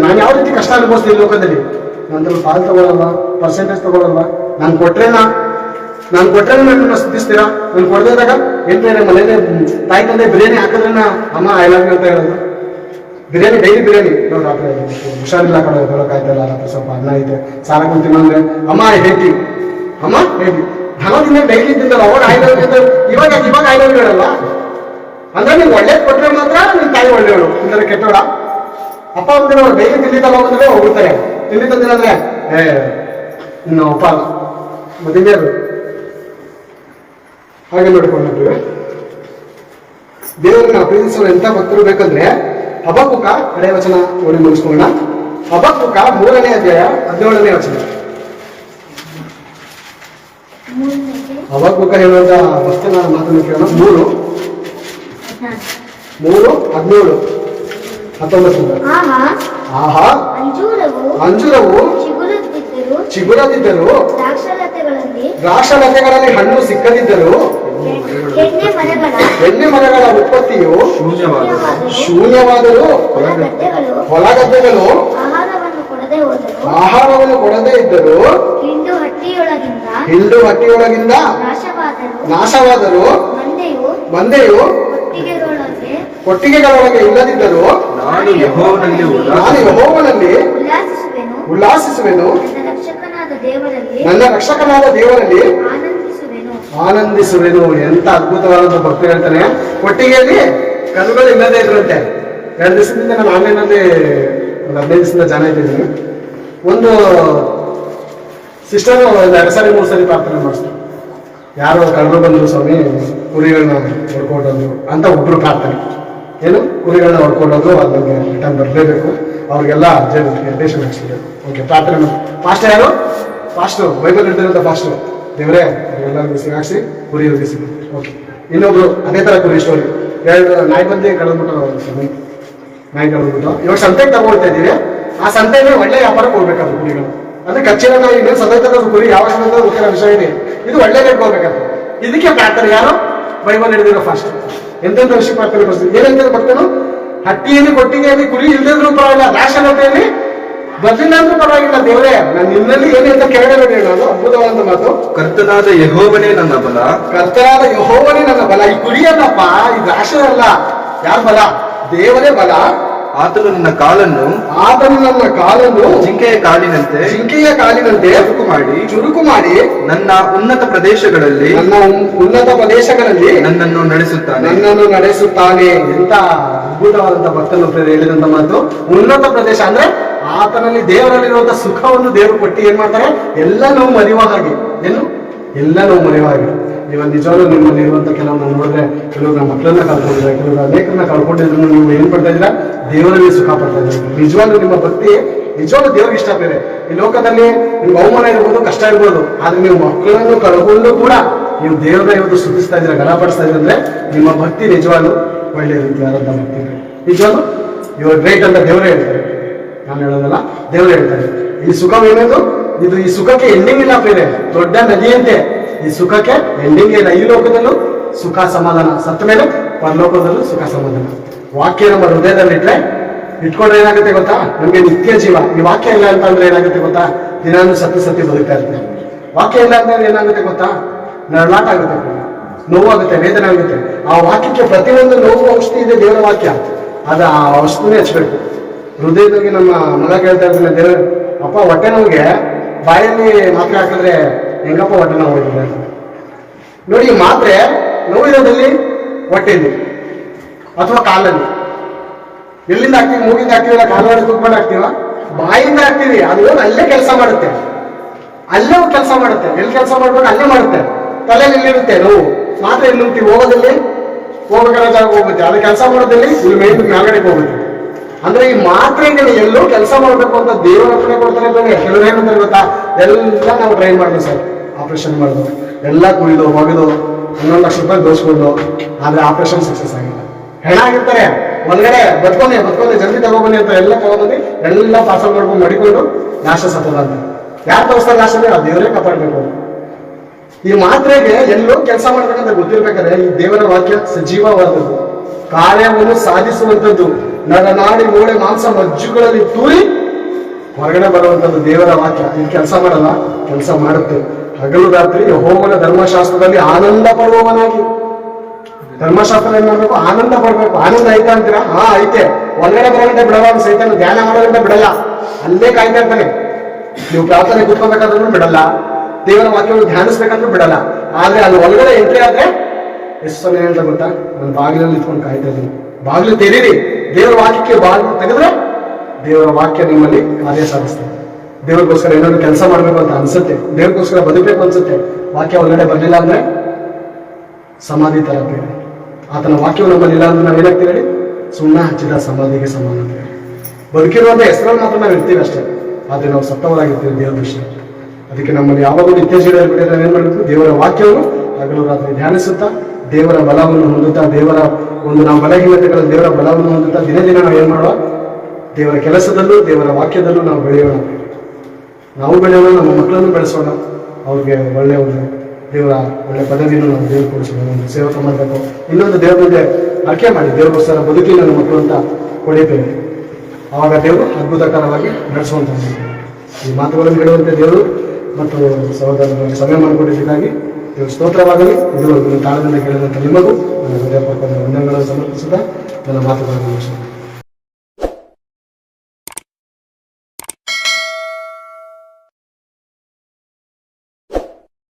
ನಾನು ಯಾವ ರೀತಿ ಕಷ್ಟ ಅನುಭವಿಸ್ತೀನಿ ಲೋಕದಲ್ಲಿ. ನಂತರ ಪಾಲ್ ತಗೊಳ್ಳಲ್ವಾ, ಪರ್ಸೆಂಟೇಜ್ ತಗೊಳ್ಳಲ್ವಾ? ನಾನು ಕೊಟ್ರೆ ನನ್ನನ್ನು ಸುದ್ದಿಸ್ತೀರಾ? ನಾನು ಕೊಡದಿದ್ದಾಗ ಏನ್ರೆ ಮನೇಲಿ ತಾಯಿ ತಂದೆ ಬಿರಿಯಾನಿ ಹಾಕಿದ್ರೆ ಅಮ್ಮ ಐ ಲವ್ ಯು ಅಂತ ಹೇಳೋದು. ಬಿರಿಯಾನಿ ಡೈಲಿ ಬಿರಿಯಾನಿ ರಾತ್ರಿ ಹುಷಾರಿಲ್ಲ ಕಡೆ ಬರೋಕ್ಕಾಯ್ತಲ್ಲ, ರಾತ್ರಿ ಸ್ವಲ್ಪ ಅನ್ನ ಐತೆ ಸಾಲ ಕುಂತೀನಿ ಅಂದ್ರೆ ಅಮ್ಮ ಹೇಟಿ ಧನದಿಂದ ಡೈಲಿ ತಿಂದಲ್ಲ, ಅವಾಗ ಐ ಲವ್ ಯು ಇವಾಗ ಐ ಲವ್ ಯು ಹೇಳಲ್ಲ. ಅಂದ್ರೆ ನೀವು ಒಳ್ಳೇದು ಕೊಟ್ರೆ ಮಾತ್ರ ನಿನ್ ತಾಯಿ ಒಳ್ಳೆಯವಳು, ಅಂದ್ರೆ ಕೆಟ್ಟವಳ. ಅಪ್ಪ ಅಂದ್ರೆ ಅವ್ರು ಡೈಲಿ ತಿಂಡಿ ತಗೊಂಡ್ರೆ ಹೋಗ್ತಾರೆ. ತಿಂಡಿ ತಂದಿರಂದ್ರೆ ಇನ್ನು ಅಪ್ಪ ಅಲ್ಲ ಮದುವೆ ಹಾಗೆ ನೋಡ್ಕೊಂಡ್ರಿ. ದೇವರನ್ನ ಪ್ರೀತಿಸುವ ಎಂತ ಭಕ್ತರು ಬೇಕಂದ್ರೆ ಹಬಕ್ಕುಕ ಹಳೆಯ ವಚನ ಓದಿ ಮುಗಿಸ್ಕೊಳ್ಳೋಣ. ಹಬಕ್ಕುಕ 3ನೇ ಅಧ್ಯಾಯ 17ನೇ ವಚನ. ಹಬಕ್ಕುಕ ಹೇಳುವಂತ ವಚನ ಮಾತನ್ನು ಕೇಳೋಣ. 3:17-19. ಆಹಾ ಅಂಜೂರವು ಚಿಗುರದಿದ್ದರು, ದ್ರಾಕ್ಷಲತೆಗಳಲ್ಲಿ ಹಣ್ಣು ಸಿಕ್ಕದಿದ್ದರು, ಎಣ್ಣೆ ಮರಗಳ ಉತ್ಪತ್ತಿಯು ಶೂನ್ಯವಾದರೂ, ಹೊಲಗದ್ದೆಗಳು ಆಹಾರವನ್ನು ಕೊಡದೇ ಇದ್ದರು, ಹಿಂಡು ಹಟ್ಟಿಯೊಳಗಿಂದ ನಾಶವಾದರೂ, ಮಂದೆಯು ಕೊಟ್ಟಿಗೆಗಳೊಳಗೆ ಇಲ್ಲದಿದ್ದರು, ನಾನು ಯೆಹೋವನಲ್ಲಿ ಉಲ್ಲಾಸಿಸುವೆನು, ನನ್ನ ರಕ್ಷಕನಾದ ದೇವರಲ್ಲಿ ಆನಂದಿಸುವೆನು. ಎಂತ ಅದ್ಭುತವಾದ ಭಕ್ತಿ ಹೇಳ್ತಾನೆ. ಕೊಟ್ಟಿಗೆಯಲ್ಲಿ ಕಲ್ಲುಗಳು ಇಲ್ಲದೆ ಇದ್ರಂತೆ. 2 ದಿವಸದಿಂದ ನಾನು ಆನ್ಲೈನಲ್ಲಿ ಒಂದು 15 ದಿವಸದಿಂದ ಜನ ಇದ್ದೀನಿ. ಒಂದು ಸಿಸ್ಟರ್ 2 ಸಾರಿ 3 ಸಾರಿ ಪ್ರಾರ್ಥನೆ ಮಾಡಿಸ್ತಾರೆ. ಯಾರೋ ಕಳ್ಳರು ಬಂದ್ರು, ಸ್ವಾಮಿ ಕುರಿಗಳನ್ನ ಹೊಡ್ಕೊಂಡೋದ್ರು ಅಂತ ಒಬ್ರು ಪ್ರಾರ್ಥನೆ. ಏನು ಕುರಿಗಳನ್ನ ಹೊಡ್ಕೊಂಡೋದ್ರು, ಅದು ನಮಗೆ ರಿಟರ್ನ್ ಬರಲೇಬೇಕು, ಅವ್ರಿಗೆಲ್ಲ ನಿರ್ದೇಶನ ಹಾಕ್ಸಿದ್ರು. ಓಕೆ, ಪ್ರಾರ್ಥನೆ ಮಾಡಿ. ಫಾಸ್ಟ್ ಯಾರು? ಫಾಸ್ಟು ಬೈಬಲ್ ಹಿಡಿದಿರೋಂಥ ಫಾಸ್ಟು. ದೇವರೇ ಎಲ್ಲ ಮಿಸಿಂಗ್ ಹಾಕ್ಸಿ ಕುರಿ ಒದಗಿಸಿದ್ರು. ಓಕೆ, ಇನ್ನೊಬ್ರು ಅದೇ ತರ ಕುರಿ ಸ್ಟೋರಿ. 2 ನಾಯಿ ಬಂದು ಕಳೆದ್ಬಿಟ್ಟು ಸ್ವಾಮಿ, ನಾಯಿ ಕಳೆದ್ಬಿಟ್ಟು ಇವಾಗ ಸಂತೆಗೆ ತಗೊಳ್ತಾ ಇದ್ದೀವಿ. ಆ ಸಂತೆಗೆ ಒಳ್ಳೆ ವ್ಯಾಪಾರಕ್ಕೆ ಹೋಗ್ಬೇಕಾದ್ರು ಕುರಿಗಳು. ಅಂದ್ರೆ ಕಚ್ಚಿನ ನಾಯಿ ಇನ್ನೇನು ಸದೈತದ ಕುರಿ ಯಾವ ಸಮಯದ ಗೊತ್ತಿರೋ ವಿಷಯ ಇದೆ. ಇದು ಒಳ್ಳೆ ರೇಟ್ ಹೋಗ್ಬೇಕಾದ್ರು. ಇದಕ್ಕೆ ಪ್ರಾರ್ಥನೆ ಯಾರು? ಬೈಬಲ್ ಹಿಡಿದಿರೋ ಫಾಸ್ಟ್. ಎಂತೆಂಥ ವಿಷಯ ಪ್ರಾರ್ಥನೆ ಬರ್ತೀವಿ. ಏನಂತ ಭಕ್ತನು? ಹಟ್ಟಿಯಲ್ಲಿ ಕೊಟ್ಟಿಗೆಯಲ್ಲಿ ಕುರಿ ಇಲ್ಲದಿದ್ರು ಪರವಾಗಿಲ್ಲ, ದಾಶಲತೆಯಲ್ಲಿ ಬರ್ಲಿಲ್ಲ ಅಂದ್ರೂ ಪರವಾಗಿಲ್ಲ, ದೇವರೇ ನಾನು ನಿನ್ನಲ್ಲಿ ಏನೇ ಅಂತ ಕೇಳಬೇಡಿ. ಅದು ಅದ್ಭುತವಾದ ಮಾತು. ಕರ್ತನಾದ ಯೆಹೋವನೇ ನನ್ನ ಬಲ. ಈ ಕುರಿಯಲ್ಲಪ್ಪ, ಈ ದ್ರಾಕ್ಷ ಅಲ್ಲ. ಯಾರ ಬಲ? ದೇವರೇ ಬಲ. ಆತನು ನನ್ನ ಕಾಲನ್ನು ಜಿಂಕೆಯ ಕಾಲಿನಂತೆ ಚುರುಕು ಮಾಡಿ ನನ್ನ ಉನ್ನತ ಪ್ರದೇಶಗಳಲ್ಲಿ ನನ್ನನ್ನು ನಡೆಸುತ್ತಾನೆ. ಎಂತ ಅದ್ಭುತವಾದಂತ ಭಕ್ತನು ಹೇಳಿದಂತ ಮಾತು. ಉನ್ನತ ಪ್ರದೇಶ ಅಂದ್ರೆ ಆತನಲ್ಲಿ ದೇವರಲ್ಲಿರುವಂತ ಸುಖವನ್ನು ದೇವರು ಕೊಟ್ಟು ಏನ್ ಮಾಡ್ತಾರೆ? ಎಲ್ಲ ನಾವು ಮರೆಯುವ ಹಾಗೆ. ಇವಾಗ ನಿಜವಾಗ್ಲೂ ನಿಮ್ಮಲ್ಲಿ ಇರುವಂತ ಕೆಲವು ನೋಡಿದ್ರೆ, ಕೆಲವರು ನಮ್ಮ ಮಕ್ಕಳನ್ನ ಕಳ್ಕೊಂಡಿದ್ರೆ, ಕೆಲವರು ಅನೇಕರನ್ನ ಕಳ್ಕೊಂಡಿದ್ರು. ನೀವು ಏನ್ ಪಡ್ತಾ ಇದ್ದೀರಾ? ದೇವರಲ್ಲಿ ಸುಖ ಪಡ್ತಾ ಇದ್ದೀರಾ. ನಿಜವಾಗ್ಲೂ ನಿಮ್ಮ ಭಕ್ತಿ ನಿಜವಾಗ್ಲೂ ದೇವ್ರಿಗೆ ಇಷ್ಟ ಬೇರೆ. ಈ ಲೋಕದಲ್ಲಿ ನಿಮ್ಗೆ ಅವಮಾನ ಇರ್ಬೋದು, ಕಷ್ಟ ಇರ್ಬೋದು, ಆದ್ರೆ ನೀವು ಮಕ್ಕಳನ್ನು ಕಳ್ಕೊಂಡು ಕೂಡ ನೀವು ದೇವರ ಇವತ್ತು ಸ್ತುತಿಸ್ತಾ ಇದ್ದೀರಾ, ಗಣಪಡಿಸ್ತಾ ಇದ್ದೀರಾ ಅಂದ್ರೆ ನಿಮ್ಮ ಭಕ್ತಿ ನಿಜವಾಗ್ಲೂ ಒಳ್ಳೆ ರೀತಿಯಾದಂತ ಭಕ್ತಿ. ನಿಜವಾಗ್ಲೂ ಇವಾಗ ಗ್ರೇಟ್ ಅಂತ ದೇವರೇ ಹೇಳ್ತಾರೆ. ನಾನು ಹೇಳೋದಲ್ಲ, ದೇವರೇ ಹೇಳ್ತಾರೆ. ಈ ಸುಖವೇನದು? ಈ ಸುಖಕ್ಕೆ ಎಂಡಿಂಗ್ ಇಲ್ಲ ಬೇರೆ. ದೊಡ್ಡ ನದಿಯಂತೆ ಈ ಸುಖಕ್ಕೆ ಎಂಡಿಂಗ್ ಇಲ್ಲ. ಈ ಲೋಕದಲ್ಲೂ ಸುಖ ಸಮಾಧಾನ, ಸತ್ತ ಮೇಲೆ ಪರಲೋಕದಲ್ಲೂ ಸುಖ ಸಮಾಧಾನ. ವಾಕ್ಯ ನಮ್ಮ ಹೃದಯದಲ್ಲಿಟ್ರೆ ಇಟ್ಕೊಂಡ್ರೆ ಏನಾಗುತ್ತೆ ಗೊತ್ತಾ? ನಮ್ಗೆ ನಿತ್ಯ ಜೀವ. ಈ ವಾಕ್ಯ ಇಲ್ಲ ಅಂತ ಅಂದ್ರೆ ಏನಾಗುತ್ತೆ ಗೊತ್ತಾ? ದಿನಾನು ಸತ್ಯ ಬದುಕ್ತಾ ಇರ್ತೀವಿ. ವಾಕ್ಯ ಇಲ್ಲ ಅಂತಂದ್ರೆ ಏನಾಗುತ್ತೆ ಗೊತ್ತಾ? ನರಳಾಟ ಆಗುತ್ತೆ, ನೋವಾಗುತ್ತೆ, ವೇದನೆ ಆಗುತ್ತೆ. ಆ ವಾಕ್ಯಕ್ಕೆ ಪ್ರತಿಯೊಂದು ನೋವು ಔಷಧಿ ಇದೆ. ದೇವರ ವಾಕ್ಯ ಅದು ಆ ಔಷಧಿನೇ ಹಚ್ಬೇಕು ಹೃದಯದಲ್ಲಿ. ನಮ್ಮ ಮಗ ಕೇಳ್ತಾ ಇರ್ತಾನೆ, ದೇವ್ರ ಅಪ್ಪ ಹೊಟ್ಟೆ ನೋವಿಗೆ ಬಾಯಲ್ಲಿ ಮಾತ್ರೆ ಹಾಕಿದ್ರೆ ಹೆಂಗಪ್ಪ ಹೊಟ್ಟೆ ನೋವು ಹೋಗಿದೆ? ನೋಡಿ, ಮಾತ್ರೆ ನೋವಿರೋದಲ್ಲಿ ಹೊಟ್ಟೆಯಲ್ಲಿ ಅಥವಾ ಕಾಲಲ್ಲಿ. ಎಲ್ಲಿಂದ ಹಾಕ್ತೀವಿ? ಮೂಗಿಂದ ಹಾಕ್ತೀವಲ್ಲ, ಕಾಲವಾಡಿ ಕೂತ್ಕೊಂಡು ಹಾಕ್ತೀವ, ಬಾಯಿಂದ ಹಾಕ್ತೀವಿ. ಅದು ಅಲ್ಲೇ ಕೆಲಸ ಮಾಡುತ್ತೆ. ಎಲ್ಲಿ ಕೆಲಸ ಮಾಡ್ಬೇಕು ಅಲ್ಲೇ ಮಾಡುತ್ತೆ. ತಲೆಯಲ್ಲಿ ಎಲ್ಲಿರುತ್ತೆ ನೋವು, ಮಾತ್ರೆ ಎಲ್ಲಿ ನುಗ್ತೀವಿ? ಹೋಗೋದಲ್ಲಿ ಹೋಗ್ಬೇಕಾದ ಜಾಗ ಹೋಗುತ್ತೆ. ಅದು ಕೆಲಸ ಮಾಡೋದಲ್ಲಿ ಇಲ್ಲಿ ಮೇಲ್ಗಡೆಗೆ ಹೋಗುತ್ತೆ. ಅಂದ್ರೆ ಈ ಮಾತ್ರೆಗಳು ಎಲ್ಲೋ ಕೆಲಸ ಮಾಡ್ಬೇಕು ಅಂತ ದೇವರ ಹತ್ರ ಕೊಡ್ತಾರೆ. ಕೆಲವರು ಏನಂತಾರೆ ಗೊತ್ತಾ? ಎಲ್ಲ ನಾವು ಟ್ರೈ ಮಾಡಿದ್ವಿ ಸರ್, ಆಪರೇಷನ್ ಮಾಡಿದ್ವು, ಎಲ್ಲ ಕುಯ್ದು ಒಗೆದು 11 ಲಕ್ಷ ರೂಪಾಯಿ ದೋಸ್ಕೊಂಡು, ಆದ್ರೆ ಆಪರೇಷನ್ ಸಕ್ಸಸ್ ಆಗಿಲ್ಲ. ಹೆಣ ಆಗಿರ್ತಾರೆ ಒಳಗಡೆ, ಬದ್ಕೊಂಡೆ ಜಲ್ದಿ ತಗೊಬನ್ನಿ ಅಂತ ಎಲ್ಲ ತಗೊಬಂದು ಎಲ್ಲ ಪಾರ್ಸಲ್ ಮಾಡ್ಕೊಂಡು ಮಡಿಕೊಂಡು ನಾಶ ಸತ್ತದ ಅಂತ. ಯಾರು ತೋರಿಸ್ತಾರೆ ನಾಶನೇ? ಆ ದೇವರೇ ಕಾಪಾಡಬೇಕು. ಈ ಮಾತ್ರೆಗೆ ಎಲ್ಲೋ ಕೆಲಸ ಮಾಡ್ಬೇಕಂತ ಗೊತ್ತಿರ್ಬೇಕಾದ್ರೆ ಈ ದೇವರ ವಾಕ್ಯ ಸಜೀವವಾದದ್ದು, ಕಾರ್ಯವನ್ನು ಸಾಧಿಸುವಂಥದ್ದು, ನರನಾಡಿ ಮೂಳೆ ಮಾಂಸ ಮಜ್ಜುಗಳಲ್ಲಿ ತೂರಿ ಹೊರಗಡೆ ಬರುವಂಥದ್ದು ದೇವರ ವಾಕ್ಯ. ಇದು ಕೆಲಸ ಮಾಡಲ್ಲ, ಕೆಲಸ ಮಾಡುತ್ತೆ. ಹಗಲು ರಾತ್ರಿ ಯೆಹೋವನ ಧರ್ಮಶಾಸ್ತ್ರದಲ್ಲಿ ಆನಂದ ಪಡುವವನಾಗಿ. ಧರ್ಮಶಾಸ್ತ್ರ ಏನ್ ಮಾಡ್ಬೇಕು? ಆನಂದ ಪಡ್ಬೇಕು. ಆನಂದ ಐತೆ ಅಂತೀರಾ? ಹಾ ಐತೆ. ಹೊರಗಡೆ ಬರೋಗಂಟೆ ಬಿಡಲ್ಲ, ಅವ್ನು ಸೈತಾನ ಧ್ಯಾನ ಮಾಡೋಗಂಟೆ ಬಿಡಲ್ಲ, ಅಲ್ಲೇ ಕಾಯ್ತಾ ಇರ್ತಾನೆ. ನೀವು ಪ್ರಾರ್ಥನೆ ಕೂತ್ಕೋಬೇಕಾದ್ರೂ ಬಿಡಲ್ಲ, ದೇವರ ವಾಕ್ಯವನ್ನು ಧ್ಯಾನಿಸ್ಬೇಕಂದ್ರೂ ಬಿಡಲ್ಲ. ಆದ್ರೆ ಅಲ್ಲಿ ಒಳಗಡೆ ಎಂಟ್ರಿ ಆದ್ರೆ ಎಷ್ಟು ಸಲ ಹೇಳ್ತಾ ಗೊತ್ತಾ? ನಾನು ಬಾಗಿಲಲ್ಲಿ ಇಟ್ಕೊಂಡು ಕಾಯ್ತಾ ಇದ್ದೀನಿ, ಬಾಗಿಲು ತೆರೀರಿ. ದೇವರ ವಾಕ್ಯಕ್ಕೆ ಬಾಗಿಲು ತೆಗೆದ್ರೆ ದೇವರ ವಾಕ್ಯ ನಿಮ್ಮಲ್ಲಿ ಕಾರ್ಯ ಸಾಧಿಸ್ತದೆ. ದೇವ್ರಿಗೋಸ್ಕರ ಏನಾದ್ರು ಕೆಲಸ ಮಾಡ್ಬೇಕು ಅಂತ ಅನ್ಸುತ್ತೆ, ದೇವ್ರಿಗೋಸ್ಕರ ಬದುಕಬೇಕು ಅನ್ಸುತ್ತೆ. ವಾಕ್ಯ ಒಳಗಡೆ ಬರಲಿಲ್ಲ ಅಂದ್ರೆ ಸಮಾಧಿ ತರ ಬೇರೆ. ಆತನ ವಾಕ್ಯವು ನಮ್ಮಲ್ಲಿ ಇಲ್ಲ ಅಂದ್ರೆ ನಾವೇನಾಗ್ತೀವಿ ಹೇಳಿ? ಸುಣ್ಣ ಹಚ್ಚಿದ ಸಮಾಧಿಗೆ ಸಮಾನ ಅಂತ ಹೇಳಿ. ಬದುಕಿರುವಂತ ಹೆಸರಲ್ಲಿ ಮಾತ್ರ ನಾವು ಇರ್ತೀವಿ ಅಷ್ಟೇ, ಆದ್ರೆ ನಾವು ಸತ್ತವರಾಗಿರ್ತೀವಿ ದೇವರ ದೃಷ್ಟಿ. ಅದಕ್ಕೆ ನಮ್ಮಲ್ಲಿ ಯಾವಾಗಲೂ ನಿತ್ಯ ಜೀವನ ಬಿಟ್ಟರೆ ನಾವೇನ್ ಮಾಡಬೇಕು? ದೇವರ ವಾಕ್ಯವನ್ನು ಹಗಲು ರಾತ್ರಿ ಧ್ಯಾನಿಸುತ್ತಾ, ದೇವರ ಬಲವನ್ನು ಹೊಂದುತ್ತಾ, ದೇವರ ಒಂದು ನಾವು ಬಲಹೀನತೆಗಳ ದೇವರ ಬಲವನ್ನು ಹೊಂದುತ್ತಾ ದಿನ ದಿನ ನಾವು ಏನ್ ಮಾಡುವ? ದೇವರ ಕೆಲಸದಲ್ಲೂ ದೇವರ ವಾಕ್ಯದಲ್ಲೂ ನಾವು ಬೆಳೆಯೋಣ. ನಾವು ಬೆಳೆಯೋಣ, ನಮ್ಮ ಮಕ್ಕಳನ್ನು ಬೆಳೆಸೋಣ, ಅವ್ರಿಗೆ ಒಳ್ಳೆಯ ಒಂದು ದೇವರ ಒಳ್ಳೆ ಪದವಿಯನ್ನು ನಾವು ದೇವರು ಕೊಡಿಸೋಣ, ಒಂದು ಸೇವಕ ಮಾಡಬೇಕು. ಇನ್ನೊಂದು ದೇವರ ಮುಂದೆ ಅರ್ಕೆ ಮಾಡಿ ದೇವರಿಗೋಸ್ಕರ ಬದುಕಿ ನನ್ನ ಮಕ್ಕಳು ಅಂತ ಕೊಡಿತೇವೆ. ಆವಾಗ ದೇವರು ಅದ್ಭುತಕರವಾಗಿ ನಡೆಸುವಂತ. ಈ ಮಾತುಗಳನ್ನು ಹೇಳುವಂತೆ ದೇವರು ಮತ್ತು ಸಹೋದರರಿಗೆ ಸಮಯ ಮಾಡಿಕೊಟ್ಟಿದ್ದಕ್ಕಾಗಿ ದೇವರು ಸ್ತೋತ್ರವಾಗಲಿ. ಇದು ತಾಳದಿಂದ ಕೇಳಿದಂಥ ನಿಮಗೂ ನನ್ನ ಹೃದಯಪೂರ್ವಕ ವಂದನೆಗಳನ್ನು ಸಮರ್ಪಿಸುತ್ತಾ ನನ್ನ ಮಾತುಗಳನ್ನು ಮುಗಿಸುತ್ತೇನೆ.